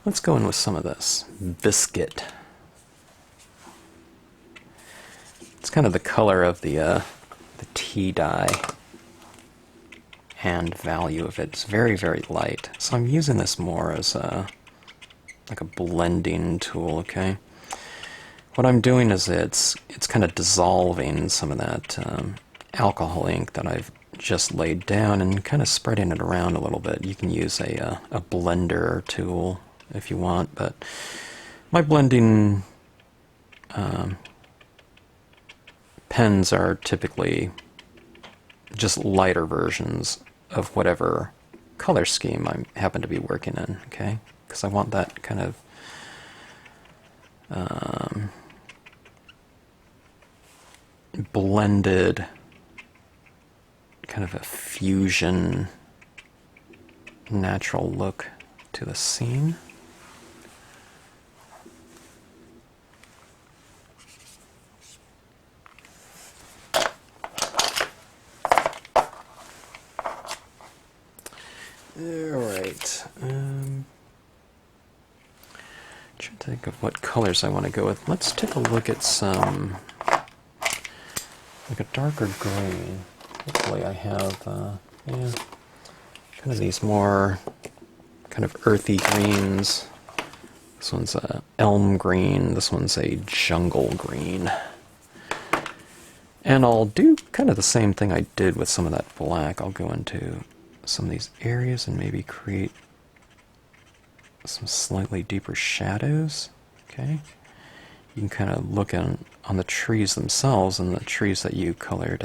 Let's go in with some of this biscuit. It's kind of the color of the tea dye and value of it. It's very, very light. So I'm using this more as like a blending tool, okay? What I'm doing is it's kind of dissolving some of that alcohol ink that I've just laid down and kind of spreading it around a little bit. You can use a blender tool if you want, but my blending pens are typically just lighter versions of whatever color scheme I happen to be working in, okay? Because I want that kind of blended, kind of a fusion, natural look to the scene. Alright, trying to think of what colors I want to go with. Let's take a look at some, like a darker green. Hopefully I have, yeah, kind of these more kind of earthy greens. This one's a elm green, this one's a jungle green. And I'll do kind of the same thing I did with some of that black. I'll go into some of these areas and maybe create some slightly deeper shadows. Okay, you can kind of look on the trees themselves and the trees that you colored,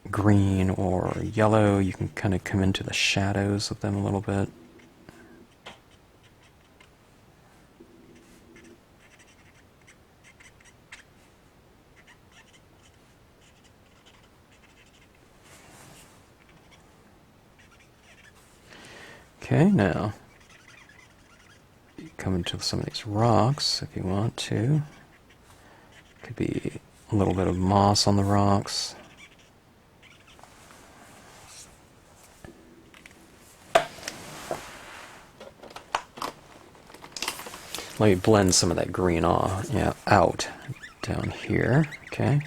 green or yellow. You can kind of come into the shadows of them a little bit. Okay, now you come into some of these rocks if you want to. Could be a little bit of moss on the rocks. Let me blend some of that green out down here. Okay.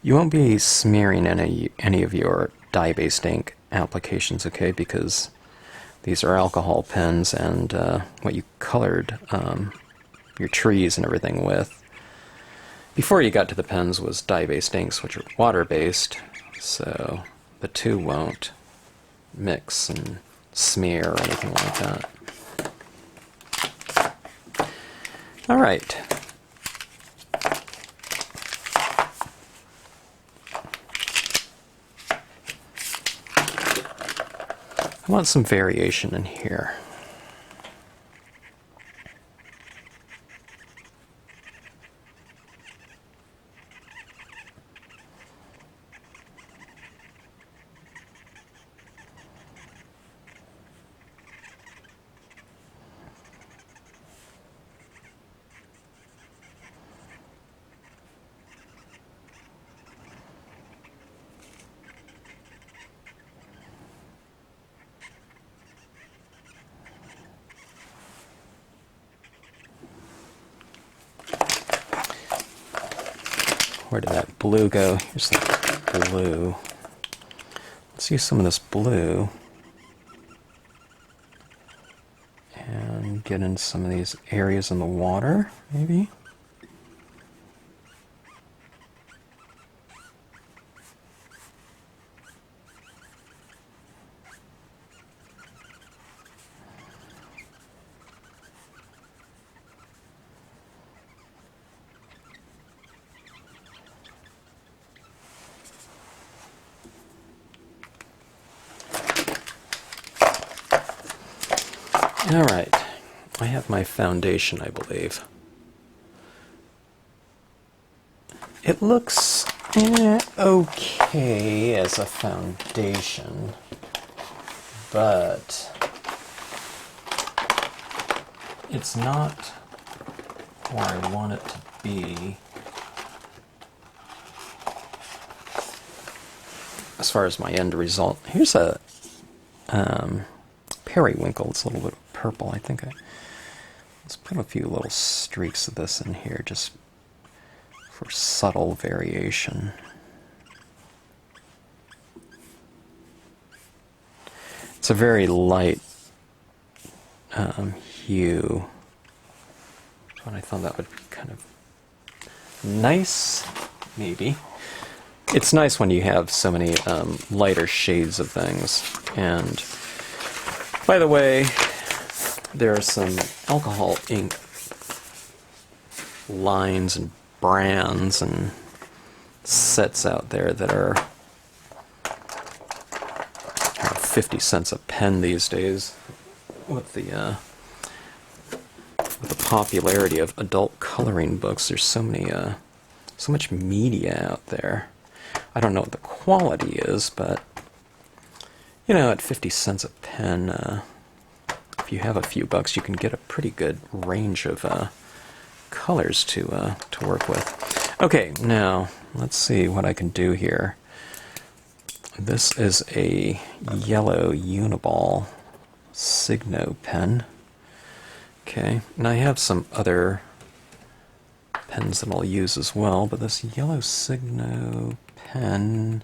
You won't be smearing any of your dye-based ink applications, okay, because these are alcohol pens, and what you colored your trees and everything with before you got to the pens was dye-based inks, which are water-based, so the two won't mix and smear or anything like that. All right. I want some variation in here. Where did that blue go? Here's the blue. Let's use some of this blue and get into some of these areas in the water, maybe. All right, I have my foundation, I believe. It looks okay as a foundation, but it's not where I want it to be as far as my end result. Here's a periwinkle. It's a little bit purple. I think let's put a few little streaks of this in here just for subtle variation. It's a very light hue, and I thought that would be kind of nice, maybe. It's nice when you have so many lighter shades of things. And by the way, there are some alcohol ink lines and brands and sets out there that are 50 cents a pen these days with the popularity of adult coloring books. There's so many so much media out there. I don't know what the quality is, but you know, at 50 cents a pen, if you have a few bucks, you can get a pretty good range of colors to work with. Okay, now let's see what I can do here. This is a yellow Uniball Signo pen. Okay, and I have some other pens that I'll use as well, but this yellow Signo pen,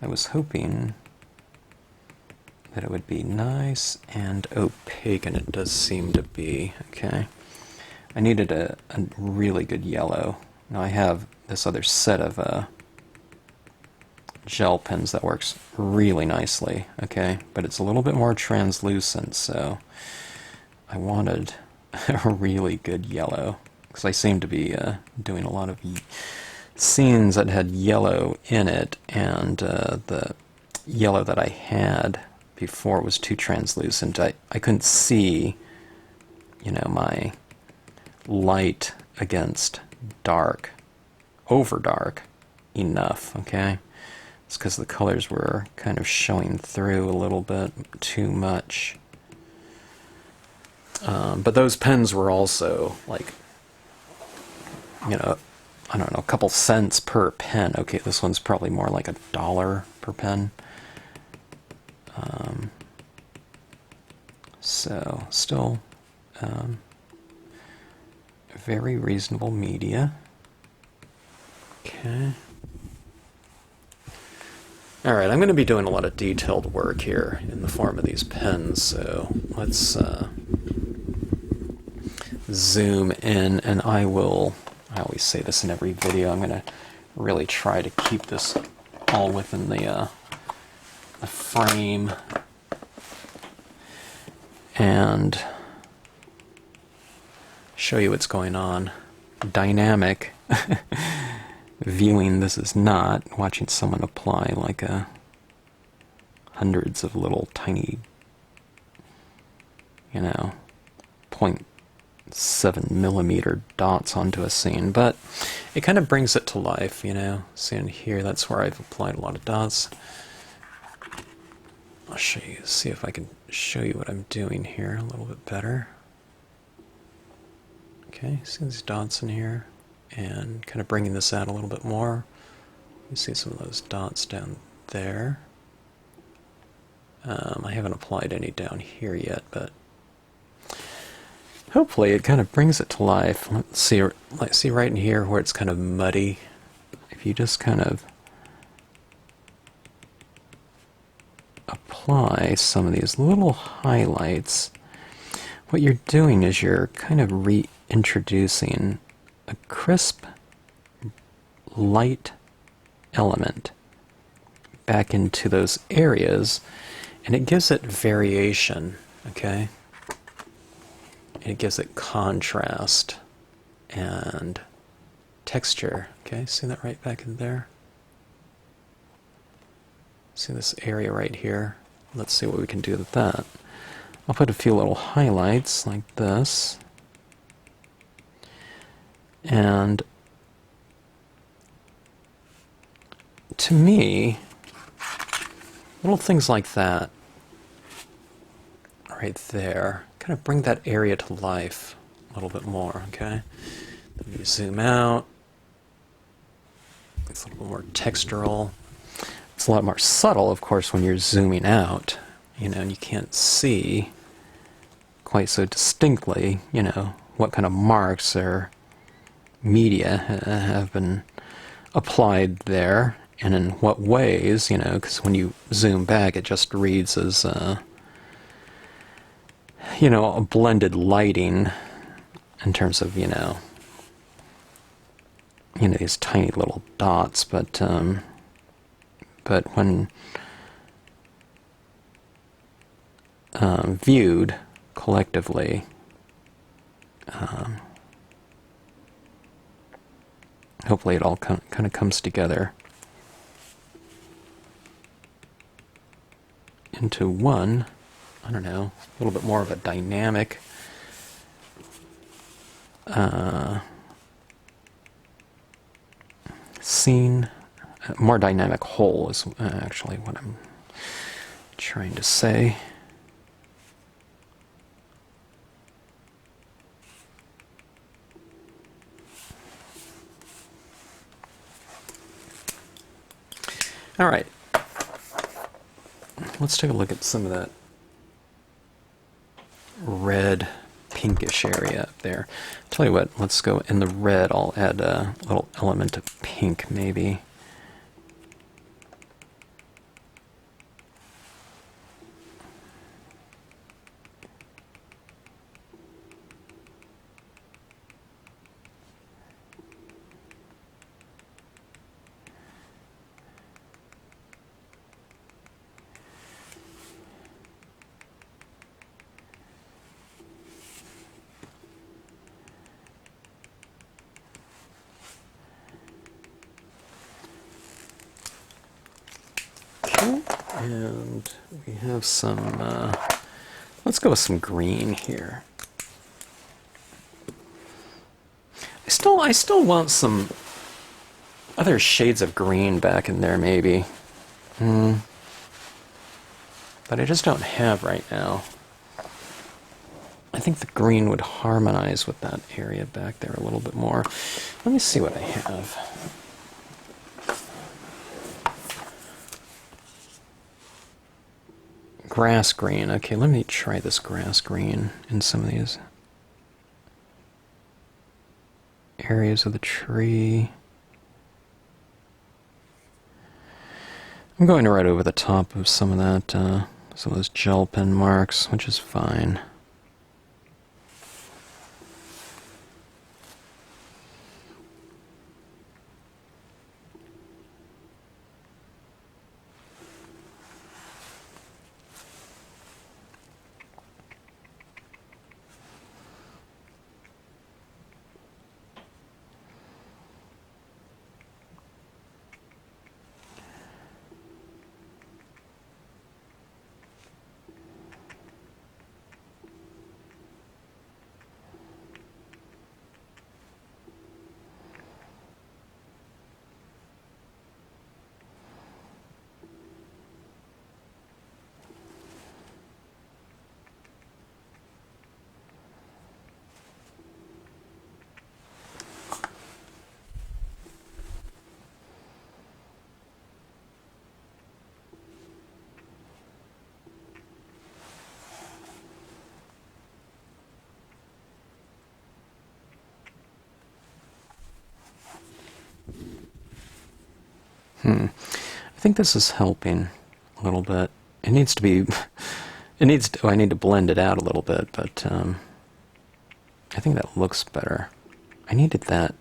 I was hoping that it would be nice and opaque, and it does seem to be. Okay, I needed a really good yellow. Now I have this other set of gel pens that works really nicely, okay, but it's a little bit more translucent, so I wanted a really good yellow, because I seem to be doing a lot of scenes that had yellow in it, and the yellow that I had before was too translucent. I couldn't see, you know, my light against dark, over dark enough, okay? It's because the colors were kind of showing through a little bit too much. But those pens were also like, you know, I don't know, a couple cents per pen. Okay, this one's probably more like $1 per pen. So, still very reasonable media. Okay. Alright, I'm going to be doing a lot of detailed work here in the form of these pens, so let's zoom in, and I always say this in every video, I'm going to really try to keep this all within the frame and show you what's going on. Dynamic viewing this is not. Watching someone apply like hundreds of little tiny, you know, 0.7 millimeter dots onto a scene, but it kind of brings it to life, you know. See in here, that's where I've applied a lot of dots. I'll show you, see if I can show you what I'm doing here a little bit better. Okay, see these dots in here, and kind of bringing this out a little bit more. You see some of those dots down there. I haven't applied any down here yet, but hopefully it kind of brings it to life. Let's see, see right in here where it's kind of muddy. If you just kind of apply some of these little highlights, what you're doing is you're kind of reintroducing a crisp, light element back into those areas, and it gives it variation, okay? It gives it contrast and texture, okay? See that right back in there? See this area right here? Let's see what we can do with that. I'll put a few little highlights like this. And to me, little things like that right there kind of bring that area to life a little bit more, okay? Then you zoom out. It's a little more textural. It's a lot more subtle, of course, when you're zooming out, you know, and you can't see quite so distinctly, you know, what kind of marks or media have been applied there, and in what ways, you know, because when you zoom back, it just reads as, you know, a blended lighting in terms of, you know, these tiny little dots, but when viewed collectively, hopefully it all kind of comes together into one, I don't know, a little bit more of a dynamic scene. More dynamic whole is actually what I'm trying to say. All right, let's take a look at some of that red pinkish area up there. Tell you what, let's go in the red. I'll add a little element of pink maybe. And we have some, let's go with some green here. I still want some other shades of green back in there, maybe. But I just don't have right now. I think the green would harmonize with that area back there a little bit more. Let me see what I have. Grass green. Okay, let me try this grass green in some of these areas of the tree. I'm going right over the top of some of that, some of those gel pen marks, which is fine. I think this is helping a little bit. It needs to be, I need to blend it out a little bit, but I think that looks better. I needed that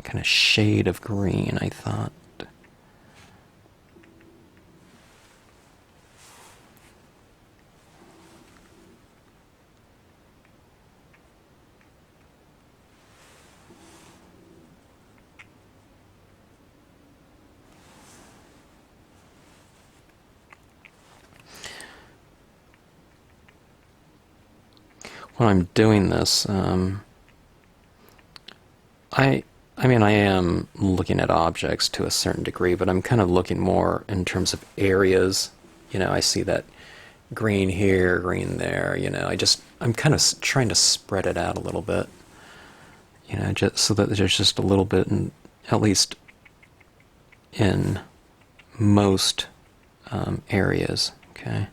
kind of shade of green, I thought. When I'm doing this, I mean, I am looking at objects to a certain degree, but I'm kind of looking more in terms of areas. You know, I see that green here, green there, you know, I'm kind of trying to spread it out a little bit, you know, just so that there's just a little bit, at least in most areas, okay?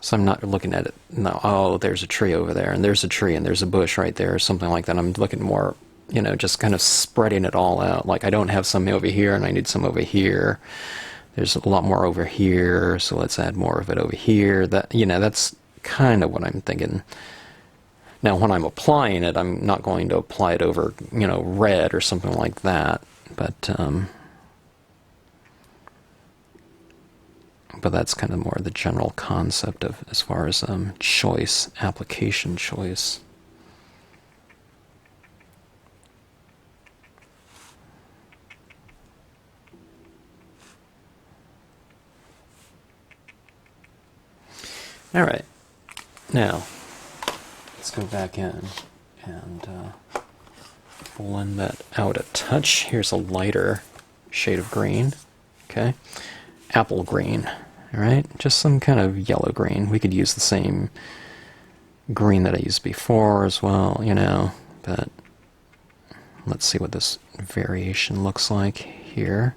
So I'm not looking at it, no, oh, there's a tree over there, and there's a tree, and there's a bush right there, or something like that. I'm looking more, you know, just kind of spreading it all out. Like, I don't have some over here, and I need some over here. There's a lot more over here, so let's add more of it over here. That, you know, that's kind of what I'm thinking. Now, when I'm applying it, I'm not going to apply it over, you know, red or something like that, but that's kind of more the general concept of as far as choice, application choice. Alright, now let's go back in and blend that out a touch. Here's a lighter shade of green, okay? Apple green, alright? Just some kind of yellow green. We could use the same green that I used before as well, you know, but let's see what this variation looks like here.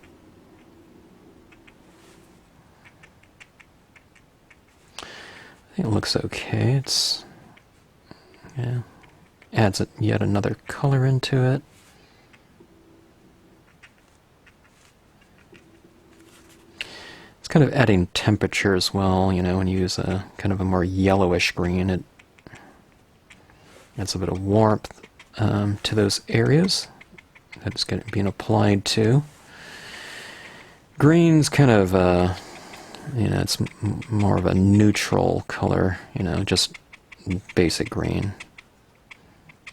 I think it looks okay. It's, yeah, adds yet another color into it. It's kind of adding temperature as well, you know, when you use a kind of a more yellowish green, it adds a bit of warmth to those areas that it's being applied to. Green's kind of, you know, it's more of a neutral color, you know, just basic green.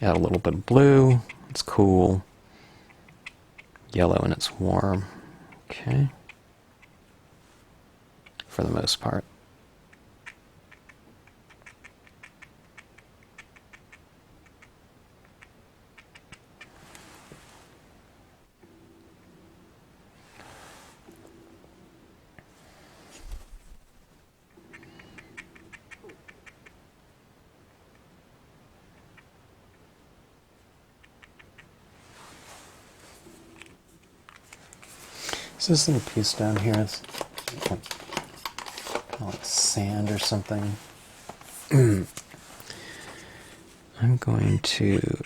Add a little bit of blue, it's cool. Yellow and it's warm. Okay. For the most part. So this little piece down here is like sand or something. I'm going to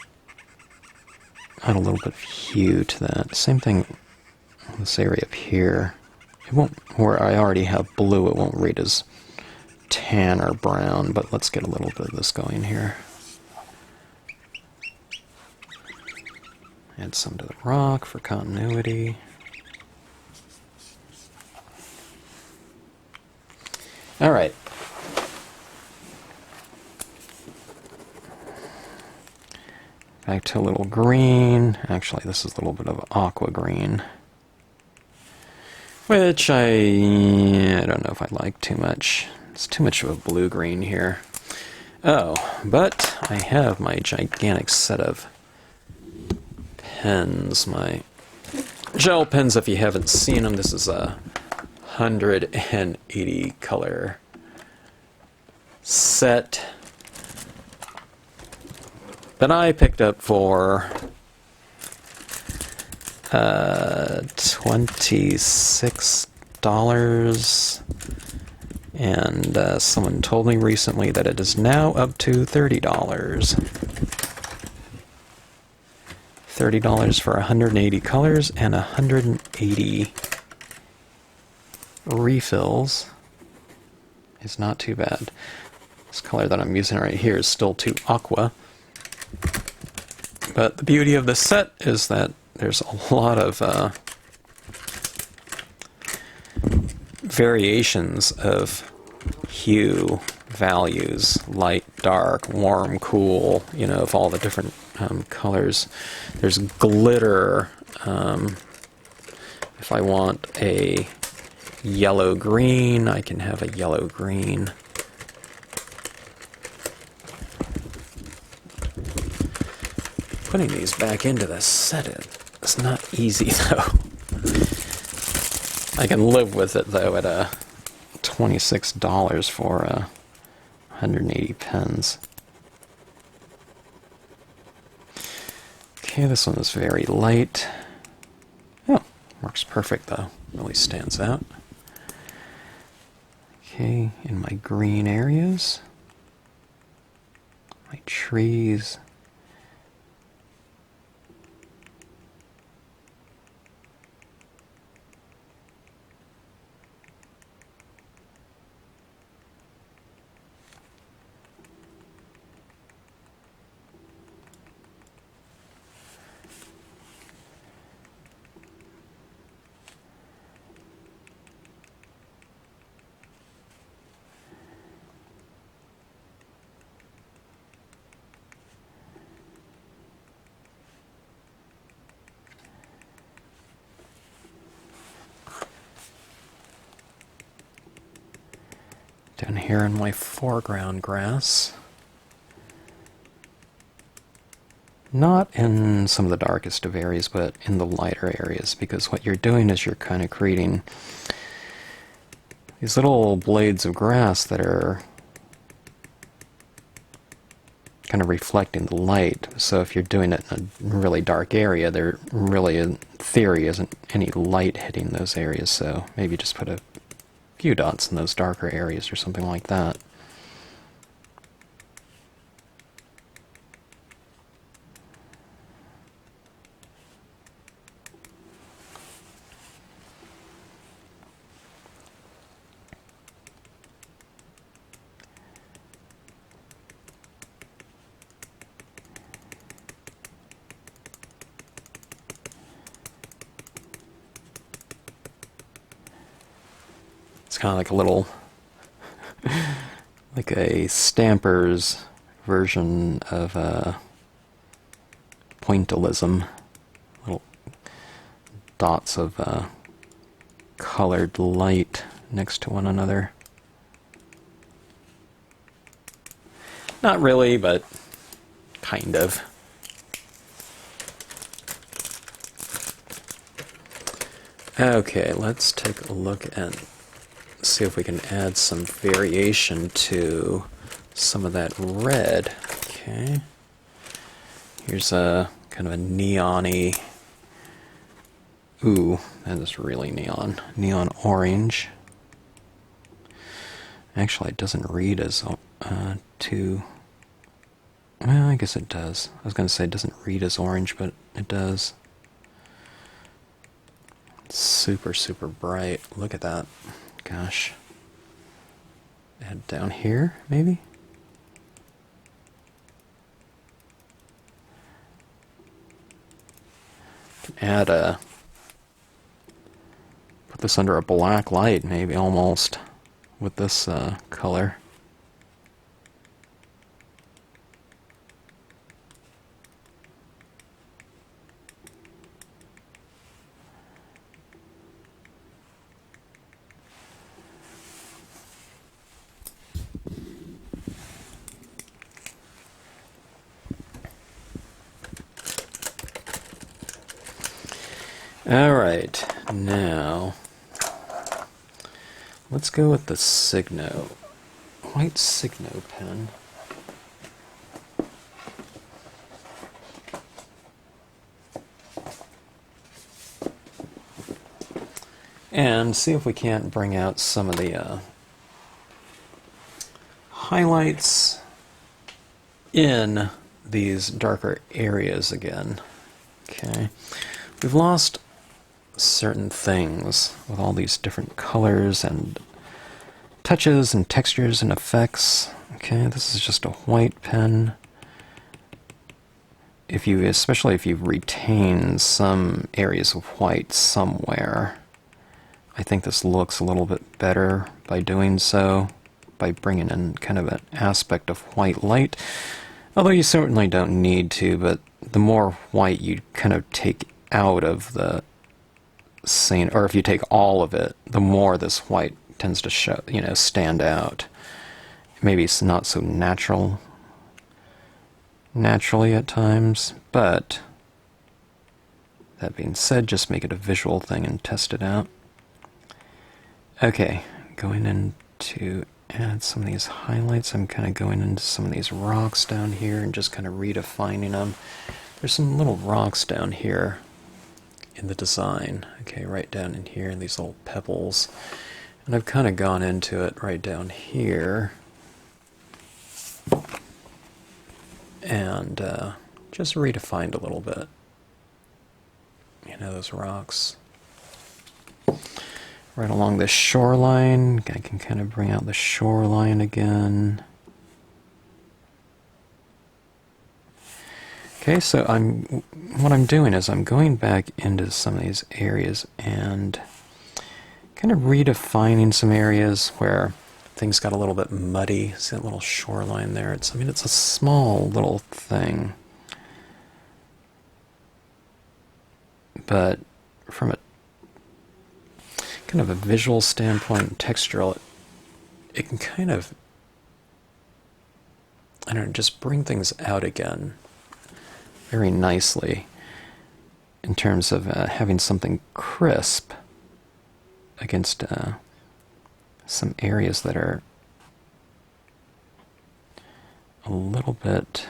add a little bit of hue to that. Same thing with this area up here. It won't, where I already have blue, it won't read as tan or brown, but let's get a little bit of this going here. Add some to the rock for continuity. All right. Back to a little green. Actually, this is a little bit of aqua green, which I don't know if I like too much. It's too much of a blue-green here. Oh, but I have my gigantic set of pens, my gel pens. If you haven't seen them, this is a 180 color set that I picked up for $26, and someone told me recently that it is now up to $30. $30 for 180 colors and 180 refills is not too bad. This color that I'm using right here is still too aqua. But the beauty of this set is that there's a lot of variations of hue values, light, dark, warm, cool, you know, of all the different colors. There's glitter. If I want a yellow-green, I can have a yellow-green. Putting these back into the set is not easy, though. I can live with it, though, at $26 for 180 pens. Okay, this one is very light. Oh, works perfect, though. Really stands out. Okay, in my green areas, my trees. down here in my foreground grass. Not in some of the darkest of areas, but in the lighter areas, because what you're doing is you're kind of creating these little blades of grass that are kind of reflecting the light. So if you're doing it in a really dark area, there really, in theory, isn't any light hitting those areas, so maybe just put a few dots in those darker areas or something like that. It's kind of like a little, like a stamper's version of pointillism. Little dots of colored light next to one another. Not really, but kind of. Okay, let's take a look and see if we can add some variation to some of that red. Okay. Here's a kind of a neon-y, ooh, that is really neon orange. Actually, it doesn't read as too, well, I guess it does. I was going to say it doesn't read as orange, but it does. Super, super bright. Look at that. Gosh. Add down here, maybe? Add a, put this under a black light, maybe, almost, with this color. Alright, now let's go with the Signo, white Signo pen. And see if we can't bring out some of the highlights in these darker areas again. Okay, we've lost certain things with all these different colors and touches and textures and effects. Okay, this is just a white pen. Especially if you retain some areas of white somewhere, I think this looks a little bit better by doing so, by bringing in kind of an aspect of white light. Although you certainly don't need to, but the more white you kind of take out of the scene, or if you take all of it, the more this white tends to show, stand out. Maybe it's not so naturally at times, but that being said, just make it a visual thing and test it out. Okay, going in to add some of these highlights. I'm kind of going into some of these rocks down here and just kind of redefining them. There's some little rocks down here in the design, okay, right down in here, these little pebbles, and I've kind of gone into it right down here and just redefined a little bit, those rocks right along the shoreline. I can kind of bring out the shoreline again. Okay, so what I'm doing is I'm going back into some of these areas and kind of redefining some areas where things got a little bit muddy. See that little shoreline there? It's a small little thing, but from a kind of a visual standpoint and textural, it can kind of, I don't know, just bring things out again very nicely in terms of having something crisp against some areas that are a little bit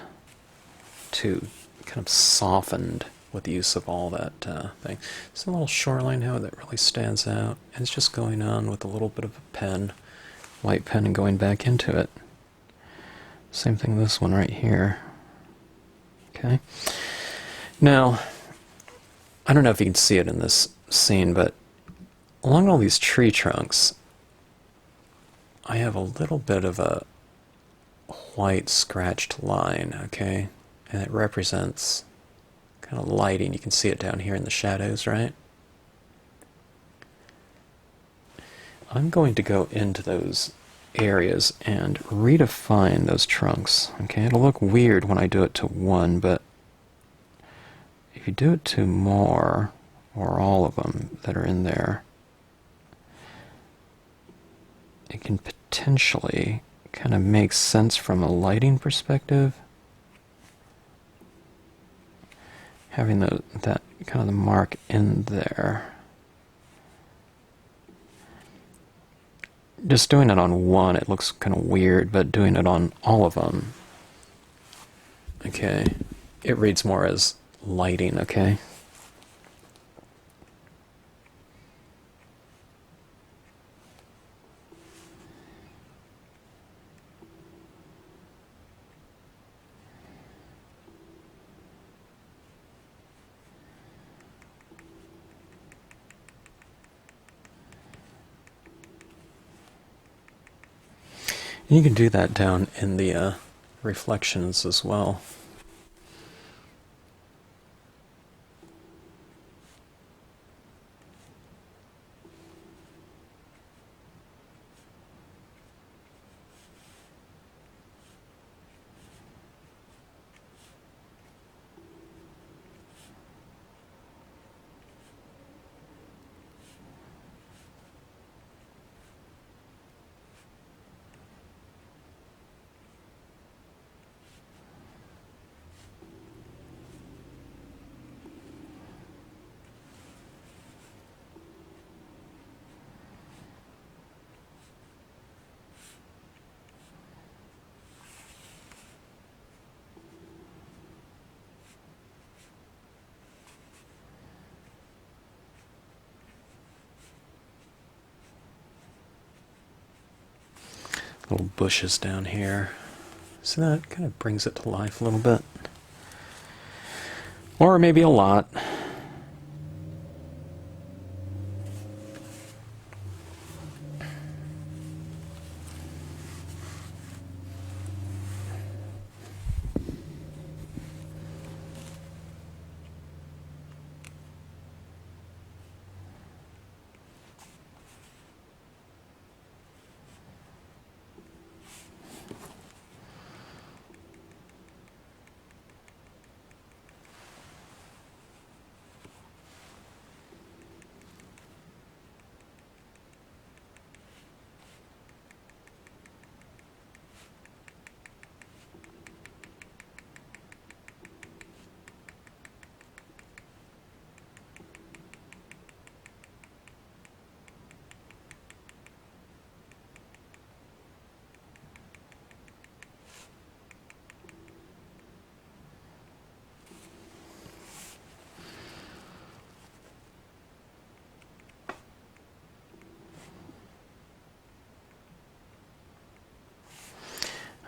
too kind of softened with the use of all that thing. It's a little shoreline how that really stands out, and it's just going on with a little bit of a pen, white pen, and going back into it. Same thing with this one right here. Okay. Now, I don't know if you can see it in this scene, but along all these tree trunks, I have a little bit of a white scratched line, okay? And it represents kind of lighting. You can see it down here in the shadows, right? I'm going to go into those areas and redefine those trunks, okay? It'll look weird when I do it to one, but if you do it to more, or all of them that are in there, it can potentially kind of make sense from a lighting perspective. Having that kind of the mark in there. Just doing it on one, it looks kind of weird, but doing it on all of them, okay, it reads more as lighting, okay? You can do that down in the reflections as well. Little bushes down here. So that kind of brings it to life a little bit. Or maybe a lot.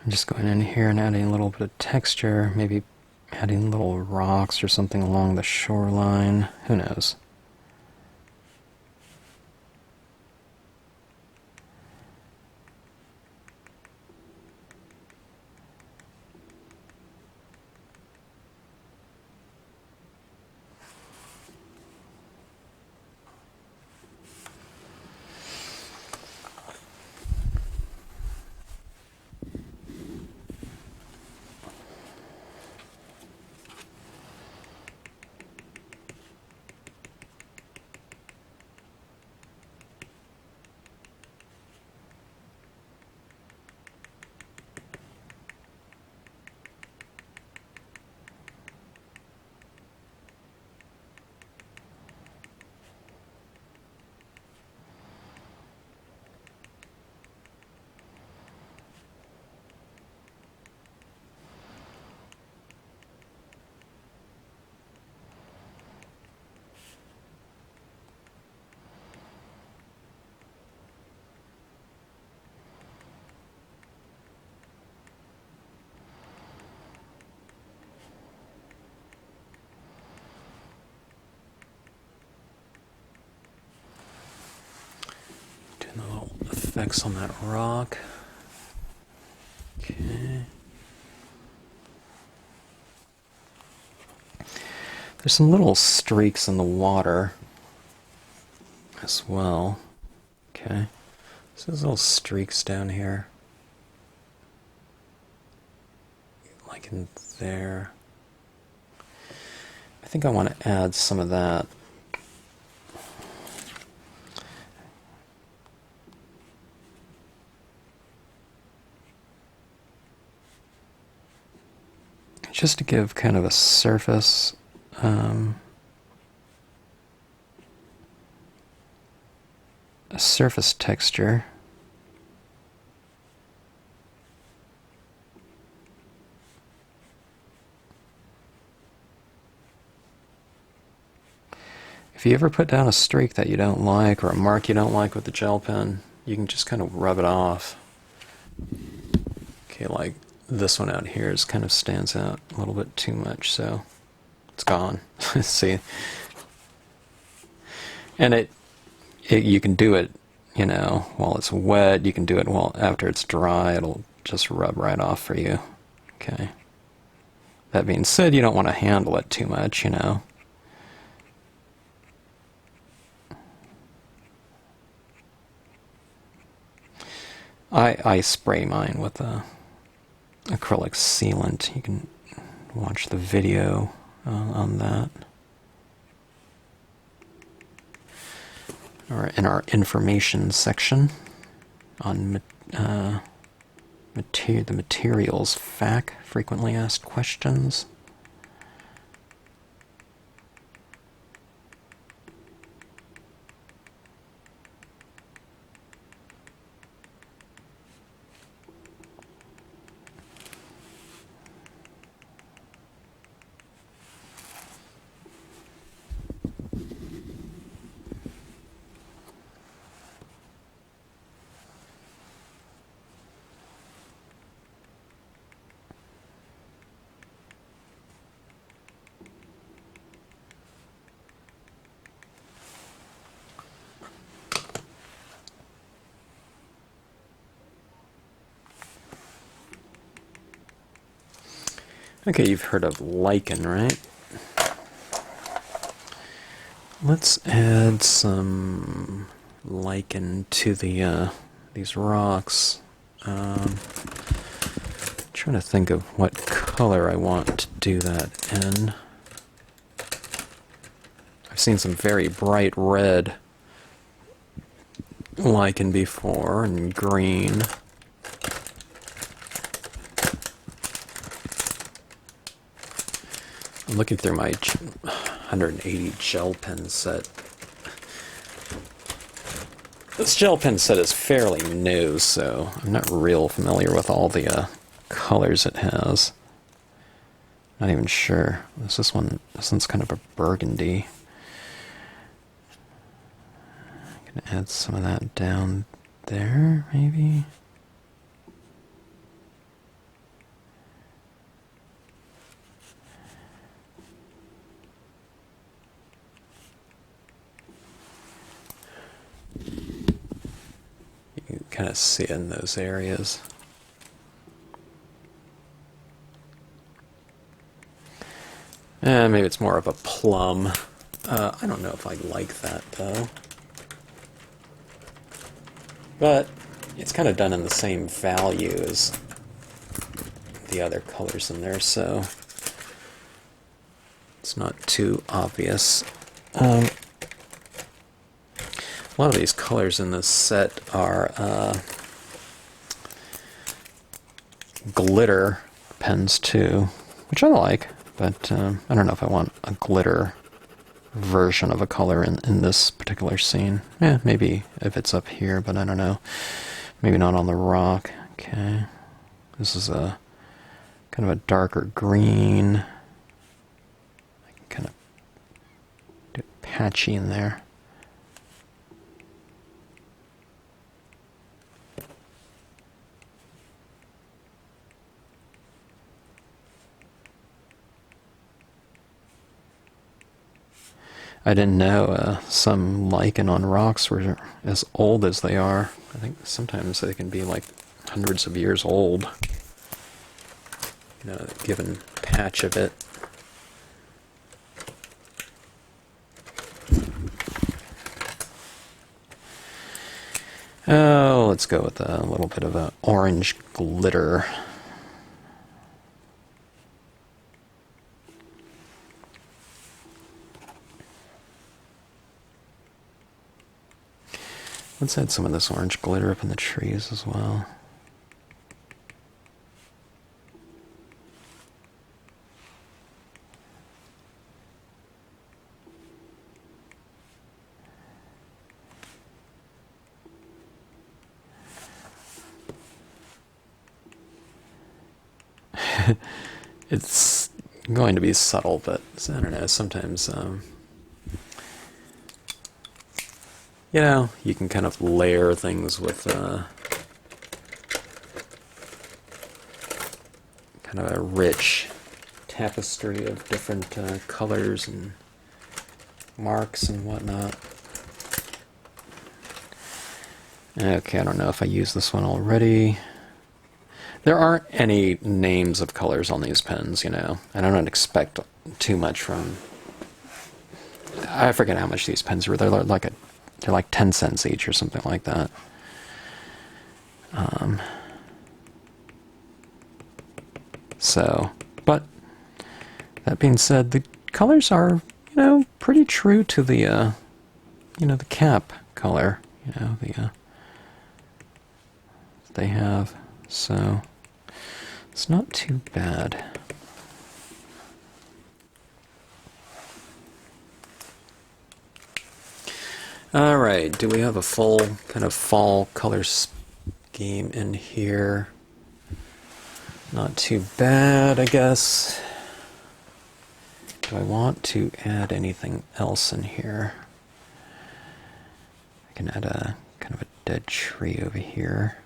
I'm just going in here and adding a little bit of texture, maybe adding little rocks or something along the shoreline. Who knows? effects on that rock. Okay. There's some little streaks in the water as well. Okay. So there's little streaks down here. Like in there. I think I want to add some of that. Just to give kind of a surface. A surface texture. If you ever put down a streak that you don't like or a mark you don't like with the gel pen, you can just kind of rub it off. Okay, like this one out here is kind of stands out a little bit too much, so it's gone. See? And you can do it, you know, while it's wet. You can do it while after it's dry. It'll just rub right off for you. Okay. That being said, you don't want to handle it too much, you know. I spray mine with a acrylic sealant. You can watch the video on that. Or in our information section on the materials FAQ, frequently asked questions. Okay, you've heard of Lichen, right? Let's add some Lichen to the these rocks. Trying to think of what color I want to do that in. I've seen some very bright red Lichen before, and green. I'm looking through my 180 gel pen set. This gel pen set is fairly new, so I'm not real familiar with all the colors it has. Not even sure. This one's kind of a burgundy. I'm gonna add some of that down there, maybe. You can kind of see it in those areas. Maybe it's more of a plum. I don't know if I like that, though. But it's kind of done in the same value as the other colors in there, so it's not too obvious. A lot of these colors in this set are glitter pens too, which I like, but I don't know if I want a glitter version of a color in this particular scene. Yeah, maybe if it's up here, but I don't know. Maybe not on the rock. Okay. This is a kind of a darker green. I can kind of do it patchy in there. I didn't know some lichen on rocks were as old as they are. I think sometimes they can be like hundreds of years old. You know, a given patch of it. Oh, let's go with a little bit of an orange glitter. Let's add some of this orange glitter up in the trees as well. It's going to be subtle, but I don't know, sometimes you know, you can kind of layer things with kind of a rich tapestry of different colors and marks and whatnot. Okay, I don't know if I used this one already. There aren't any names of colors on these pens, you know, and I don't expect too much from... I forget how much these pens were. They're like 10 cents each or something like that. But that being said, the colors are, you know, pretty true to the, you know, the cap color, you know, the, they have, so it's not too bad. Alright, do we have a full kind of fall color scheme in here? Not too bad, I guess. Do I want to add anything else in here? I can add a kind of a dead tree over here.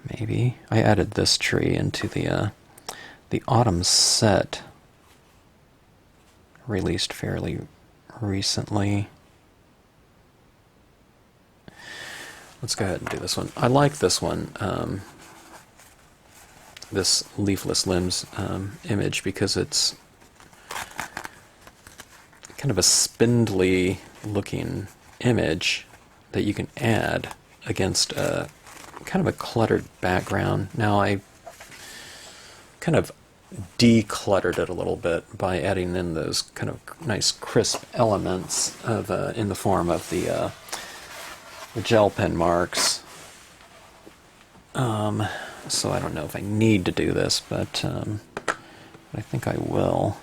Maybe. I added this tree into the autumn set released fairly recently. Let's go ahead and do this one. I like this one, this Leafless Limbs image, because it's kind of a spindly looking image that you can add against a kind of a cluttered background. Now I kind of decluttered it a little bit by adding in those kind of nice crisp elements of in the form of the gel pen marks. So I don't know if I need to do this, but I think I will.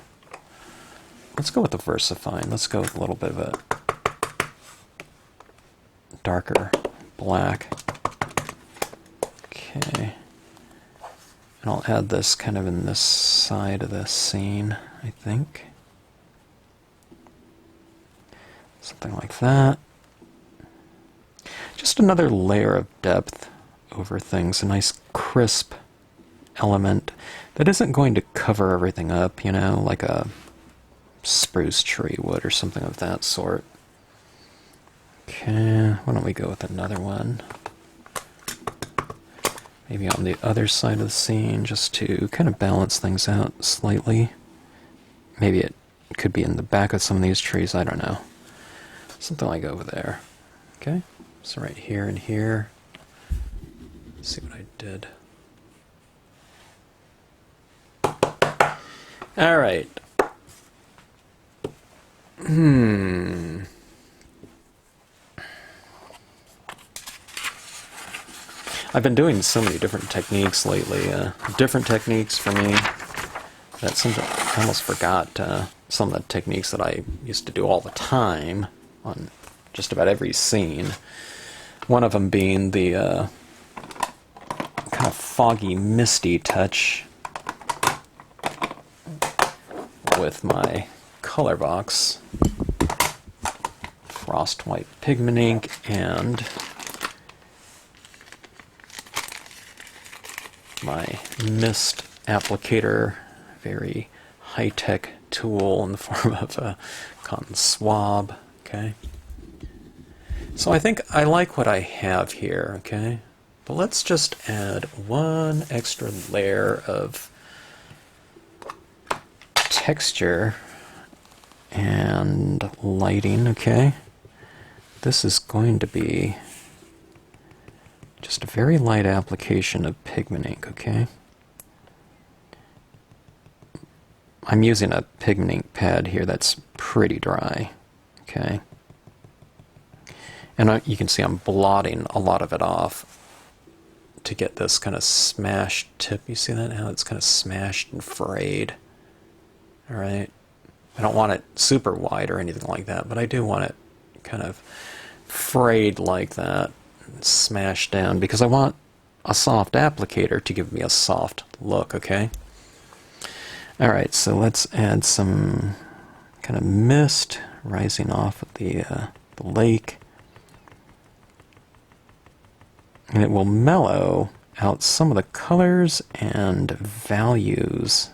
Let's go with the VersaFine. Let's go with a little bit of a darker black. Okay. And I'll add this kind of in this side of the scene, I think. Something like that. Just another layer of depth over things, a nice crisp element that isn't going to cover everything up, you know, like a spruce tree would or something of that sort. Okay, why don't we go with another one? Maybe on the other side of the scene, just to kind of balance things out slightly. Maybe it could be in the back of some of these trees, I don't know. Something like over there. Okay, so right here and here. Let's see what I did. Alright. I've been doing so many different techniques lately, different techniques for me, that I almost forgot some of the techniques that I used to do all the time on just about every scene. One of them being the kind of foggy, misty touch with my Colorbox frost white pigment ink and my mist applicator, very high-tech tool in the form of a cotton swab, okay? So I think I like what I have here, okay? But let's just add one extra layer of texture and lighting, okay? This is going to be just a very light application of pigment ink, okay? I'm using a pigment ink pad here that's pretty dry, okay? And you can see I'm blotting a lot of it off to get this kind of smashed tip. You see that? How it's kind of smashed and frayed. All right. I don't want it super wide or anything like that, but I do want it kind of frayed like that, and smashed down, because I want a soft applicator to give me a soft look, okay? All right, so let's add some kind of mist rising off of the lake. And it will mellow out some of the colors and values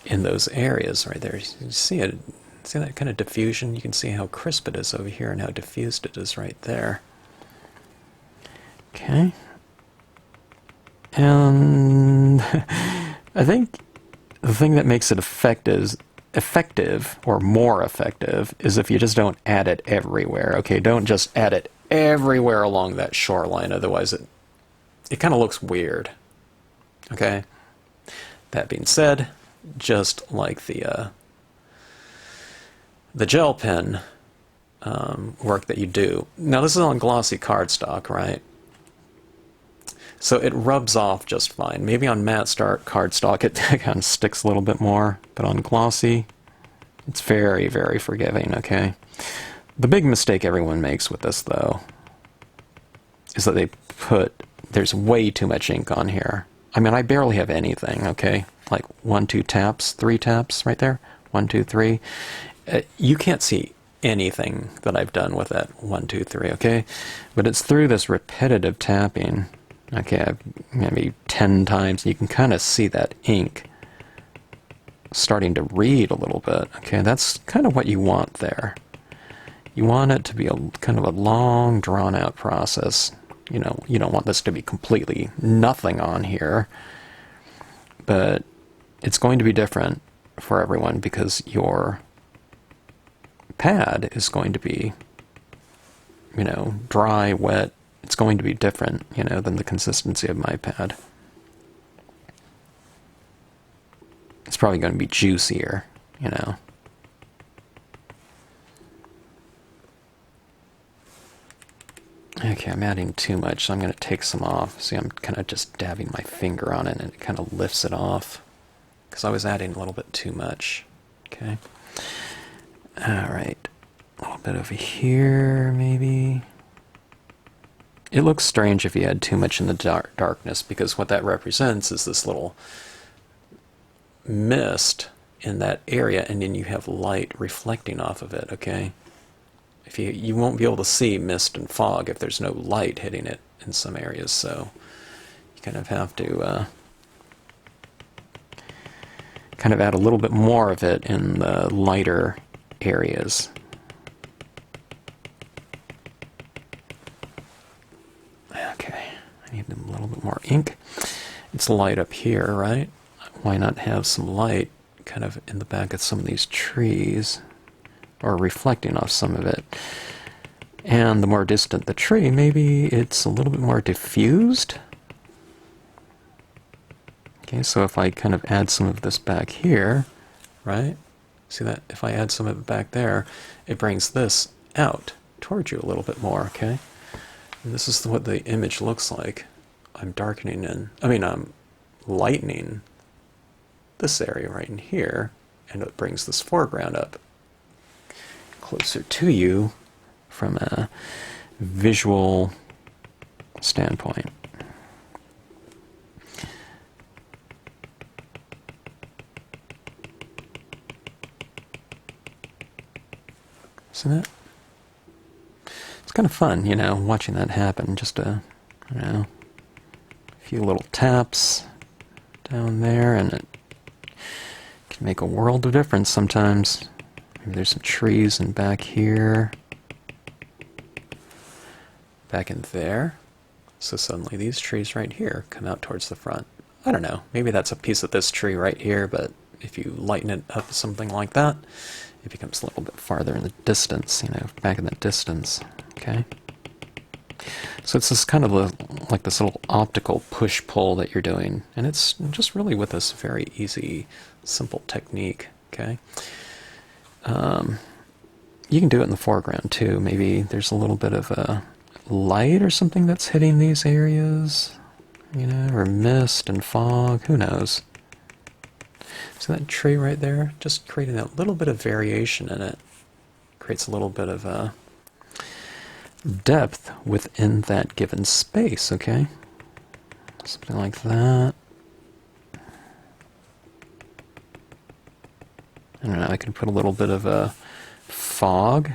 in those areas right there. You see it, see that kind of diffusion? You can see how crisp it is over here and how diffused it is right there. Okay. And I think the thing that makes it effective or more effective is if you just don't add it everywhere. Okay, don't just add it everywhere along that shoreline, otherwise it kind of looks weird. Okay? That being said, just like the gel pen work that you do. Now this is on glossy cardstock, right? So it rubs off just fine. Maybe on matte cardstock it kind of sticks a little bit more, but on glossy, it's very, very forgiving, okay? The big mistake everyone makes with this, though, is that there's way too much ink on here. I mean, I barely have anything, okay? Like 1, 2 taps, 3 taps right there. 1, 2, 3. You can't see anything that I've done with that 1, 2, 3, okay? But it's through this repetitive tapping, okay, maybe 10 times, you can kind of see that ink starting to read a little bit, okay? That's kind of what you want there. You want it to be a kind of a long, drawn-out process. You know, you don't want this to be completely nothing on here, but it's going to be different for everyone because your pad is going to be, you know, dry, wet. It's going to be different, you know, than the consistency of my pad. It's probably going to be juicier, you know. Okay, I'm adding too much, so I'm going to take some off. See, I'm kind of just dabbing my finger on it, and it kind of lifts it off, because I was adding a little bit too much. Okay. Alright. A little bit over here, maybe. It looks strange if you add too much in the darkness, because what that represents is this little mist in that area, and then you have light reflecting off of it, okay? If you won't be able to see mist and fog if there's no light hitting it in some areas, so you kind of have to kind of add a little bit more of it in the lighter areas. Okay, I need a little bit more ink. It's light up here, right? Why not have some light kind of in the back of some of these trees, or reflecting off some of it? And the more distant the tree, maybe it's a little bit more diffused. Okay, so if I kind of add some of this back here, right? See that? If I add some of it back there, it brings this out towards you a little bit more, okay? And this is what the image looks like. I'm darkening I'm lightening this area right in here, and it brings this foreground up closer to you from a visual standpoint. See that? It's kind of fun, you know, watching that happen. Just a few little taps down there, and it make a world of difference sometimes. Maybe there's some trees in back here. Back in there. So suddenly these trees right here come out towards the front. I don't know, maybe that's a piece of this tree right here, but if you lighten it up something like that, it becomes a little bit farther in the distance, you know, back in the distance, okay? So it's this kind of like this little optical push-pull that you're doing, and it's just really with this very easy, simple technique, okay? You can do it in the foreground too. Maybe there's a little bit of a light or something that's hitting these areas, you know, or mist and fog, who knows? See that tree right there? Just creating that little bit of variation in it creates a little bit of depth within that given space, okay? Something like that. I don't know, I can put a little bit of a fog,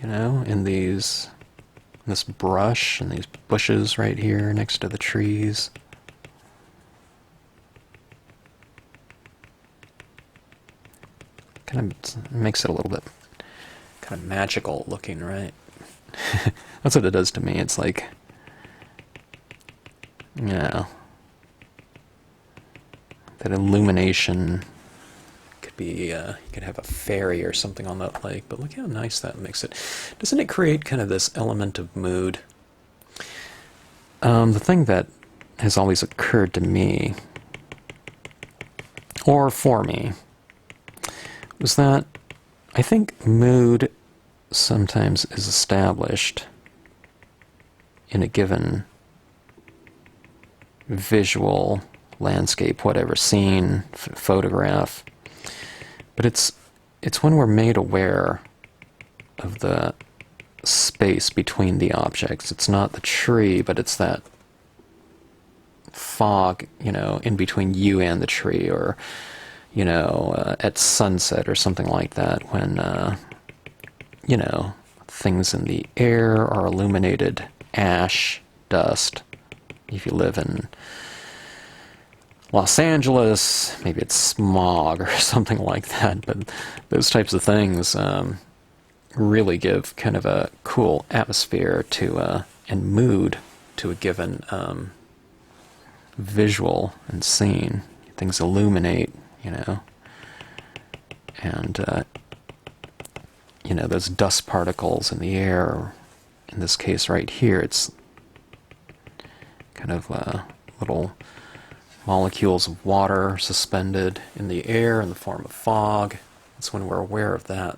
you know, in this brush and these bushes right here next to the trees. Kind of makes it a little bit kind of magical looking, right? That's what it does to me. It's like, you know, that illumination could be, you could have a fairy or something on that lake, but look how nice that makes it. Doesn't it create kind of this element of mood? The thing that has always occurred to me, or for me, was that I think mood sometimes is established in a given visual landscape, whatever, scene, photograph, but it's when we're made aware of the space between the objects. It's not the tree, but it's that fog, you know, in between you and the tree, or, you know, at sunset or something like that, when, you know, things in the air are illuminated, ash, dust. If you live in Los Angeles, maybe it's smog or something like that, but those types of things really give kind of a cool atmosphere to and mood to a given visual and scene. Things illuminate, you know, and you know, those dust particles in the air, or in this case right here, it's kind of little molecules of water suspended in the air in the form of fog. It's when we're aware of that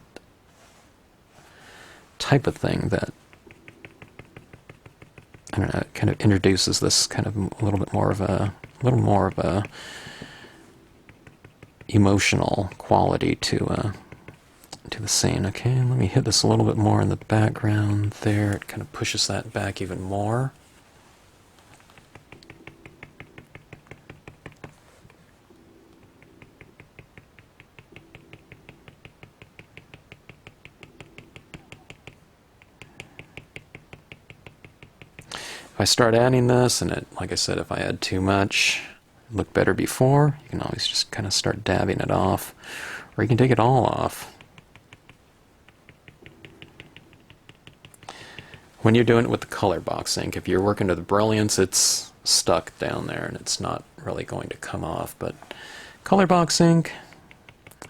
type of thing that, I don't know, it kind of introduces this kind of a little more of a emotional quality to the scene. Okay, let me hit this a little bit more in the background there. It kind of pushes that back even more. If I start adding this, and it, like I said, if I add too much, it looked better before, you can always just kind of start dabbing it off, or you can take it all off. When you're doing it with the Colorbox ink, if you're working to the brilliance, it's stuck down there and it's not really going to come off. But Colorbox ink,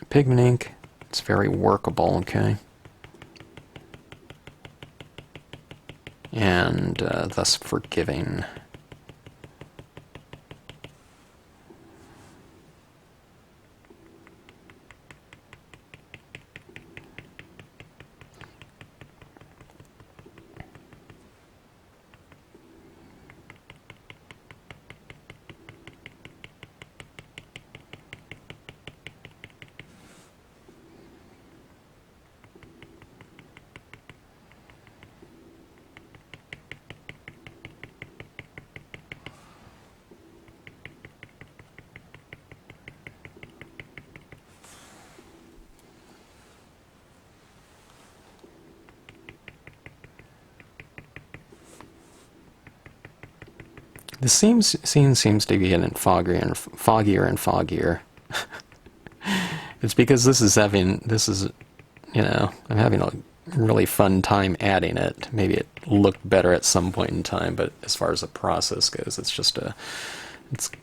pigment ink, it's very workable, okay? And thus forgiving. The scene seems to be getting foggier and foggier. It's because I'm having a really fun time adding it. Maybe it looked better at some point in time, but as far as the process goes, it's a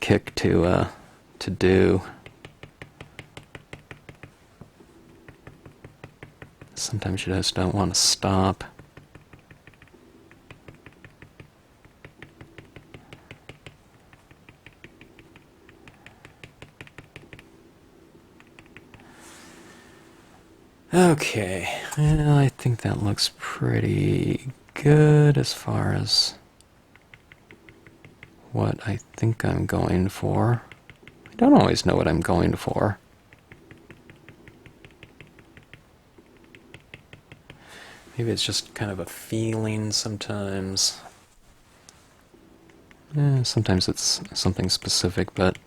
kick to do. Sometimes you just don't want to stop. Okay, well, I think that looks pretty good as far as what I think I'm going for. I don't always know what I'm going for. Maybe it's just kind of a feeling sometimes. Sometimes it's something specific, but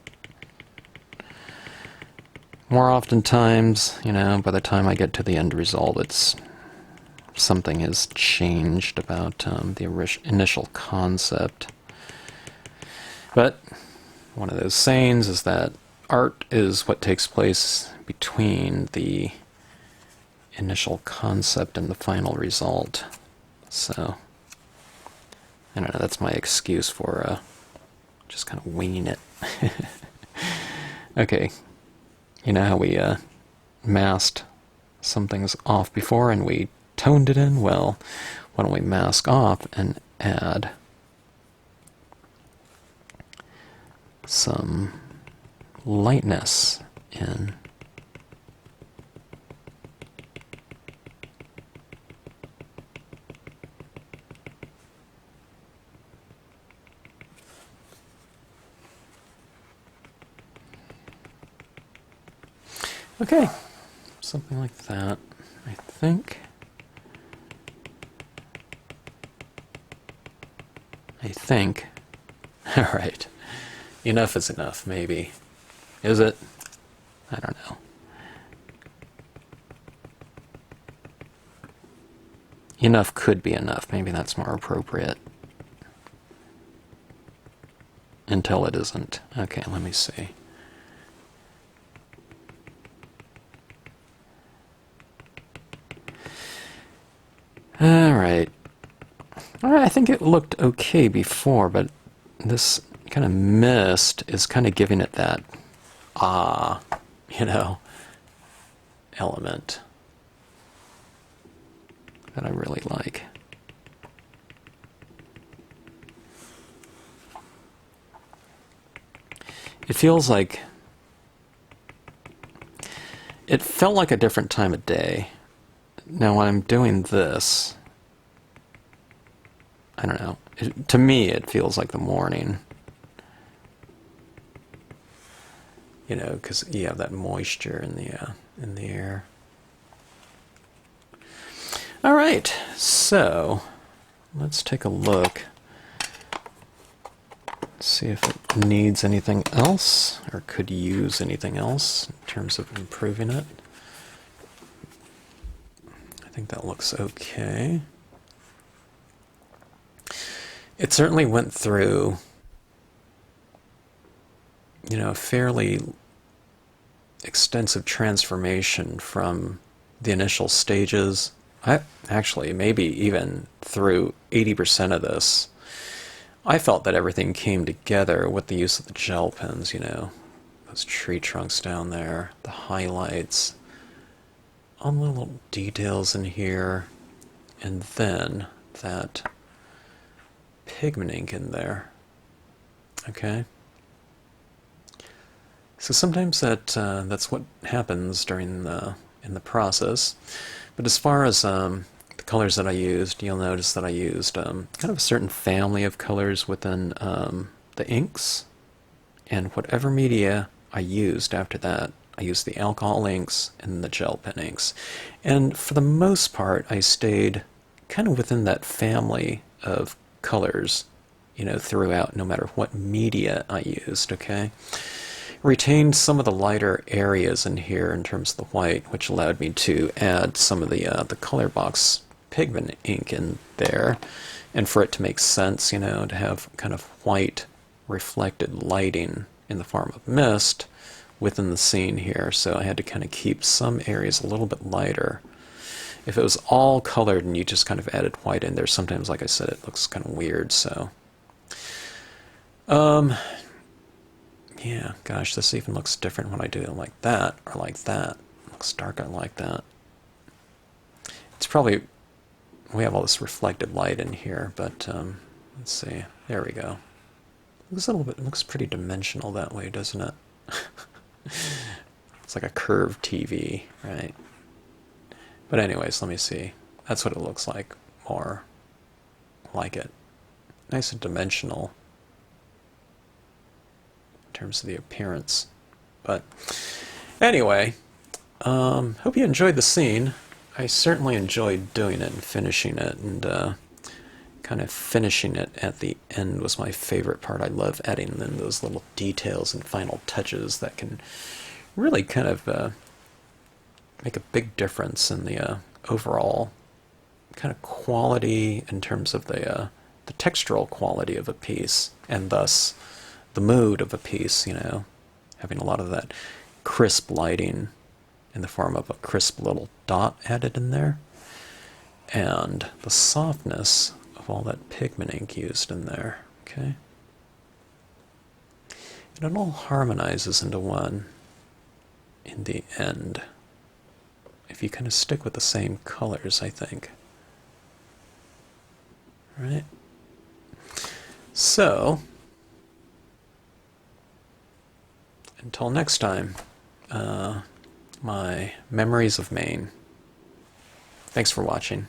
more oftentimes, by the time I get to the end result, something has changed about the initial concept. But one of those sayings is that art is what takes place between the initial concept and the final result. So, I don't know, that's my excuse for just kind of winging it. Okay. You know how we masked some things off before and we toned it in? Well, why don't we mask off and add some lightness in. Okay, something like that, I think. All right. Enough is enough, maybe. Is it? I don't know. Enough could be enough. Maybe that's more appropriate. Until it isn't. Okay, let me see. Alright. I think it looked okay before, but this kind of mist is kind of giving it that element that I really like. It feels like it felt like a different time of day. Now when I'm doing this, I don't know. To me, it feels like the morning. Because you have that moisture in the air. All right, so let's take a look. See if it needs anything else or could use anything else in terms of improving it. I think that looks okay. It certainly went through, a fairly extensive transformation from the initial stages. Actually, maybe even through 80% of this, I felt that everything came together with the use of the gel pens, those tree trunks down there, the highlights, all the little details in here, and then that pigment ink in there. Okay? So sometimes that's what happens in the process. But as far as the colors that I used, you'll notice that I used kind of a certain family of colors within the inks, and whatever media I used after that, I used the alcohol inks and the gel pen inks. And for the most part, I stayed kind of within that family of colors, throughout, no matter what media I used, okay? Retained some of the lighter areas in here in terms of the white, which allowed me to add some of the Colorbox pigment ink in there, and for it to make sense, to have kind of white reflected lighting in the form of mist within the scene here, so I had to kind of keep some areas a little bit lighter. If it was all colored and you just kind of added white in there, sometimes, like I said, it looks kind of weird, so. Yeah, gosh, this even looks different when I do it like that, or like that. It looks darker like that. It's probably, we have all this reflected light in here, but let's see, there we go. It looks a little bit, it looks pretty dimensional that way, doesn't it? It's like a curved TV, right? But anyways, let me see. That's what it looks like, more like it. Nice and dimensional in terms of the appearance. But anyway, hope you enjoyed the scene. I certainly enjoyed doing it and finishing it, and kind of finishing it at the end was my favorite part. I love adding in those little details and final touches that can really kind of make a big difference in the overall kind of quality in terms of the textural quality of a piece, and thus the mood of a piece, you know, having a lot of that crisp lighting in the form of a crisp little dot added in there, and the softness of all that pigment ink used in there, okay? And it all harmonizes into one in the end, if you kind of stick with the same colors, I think. Right? So, until next time, my memories of Maine. Thanks for watching.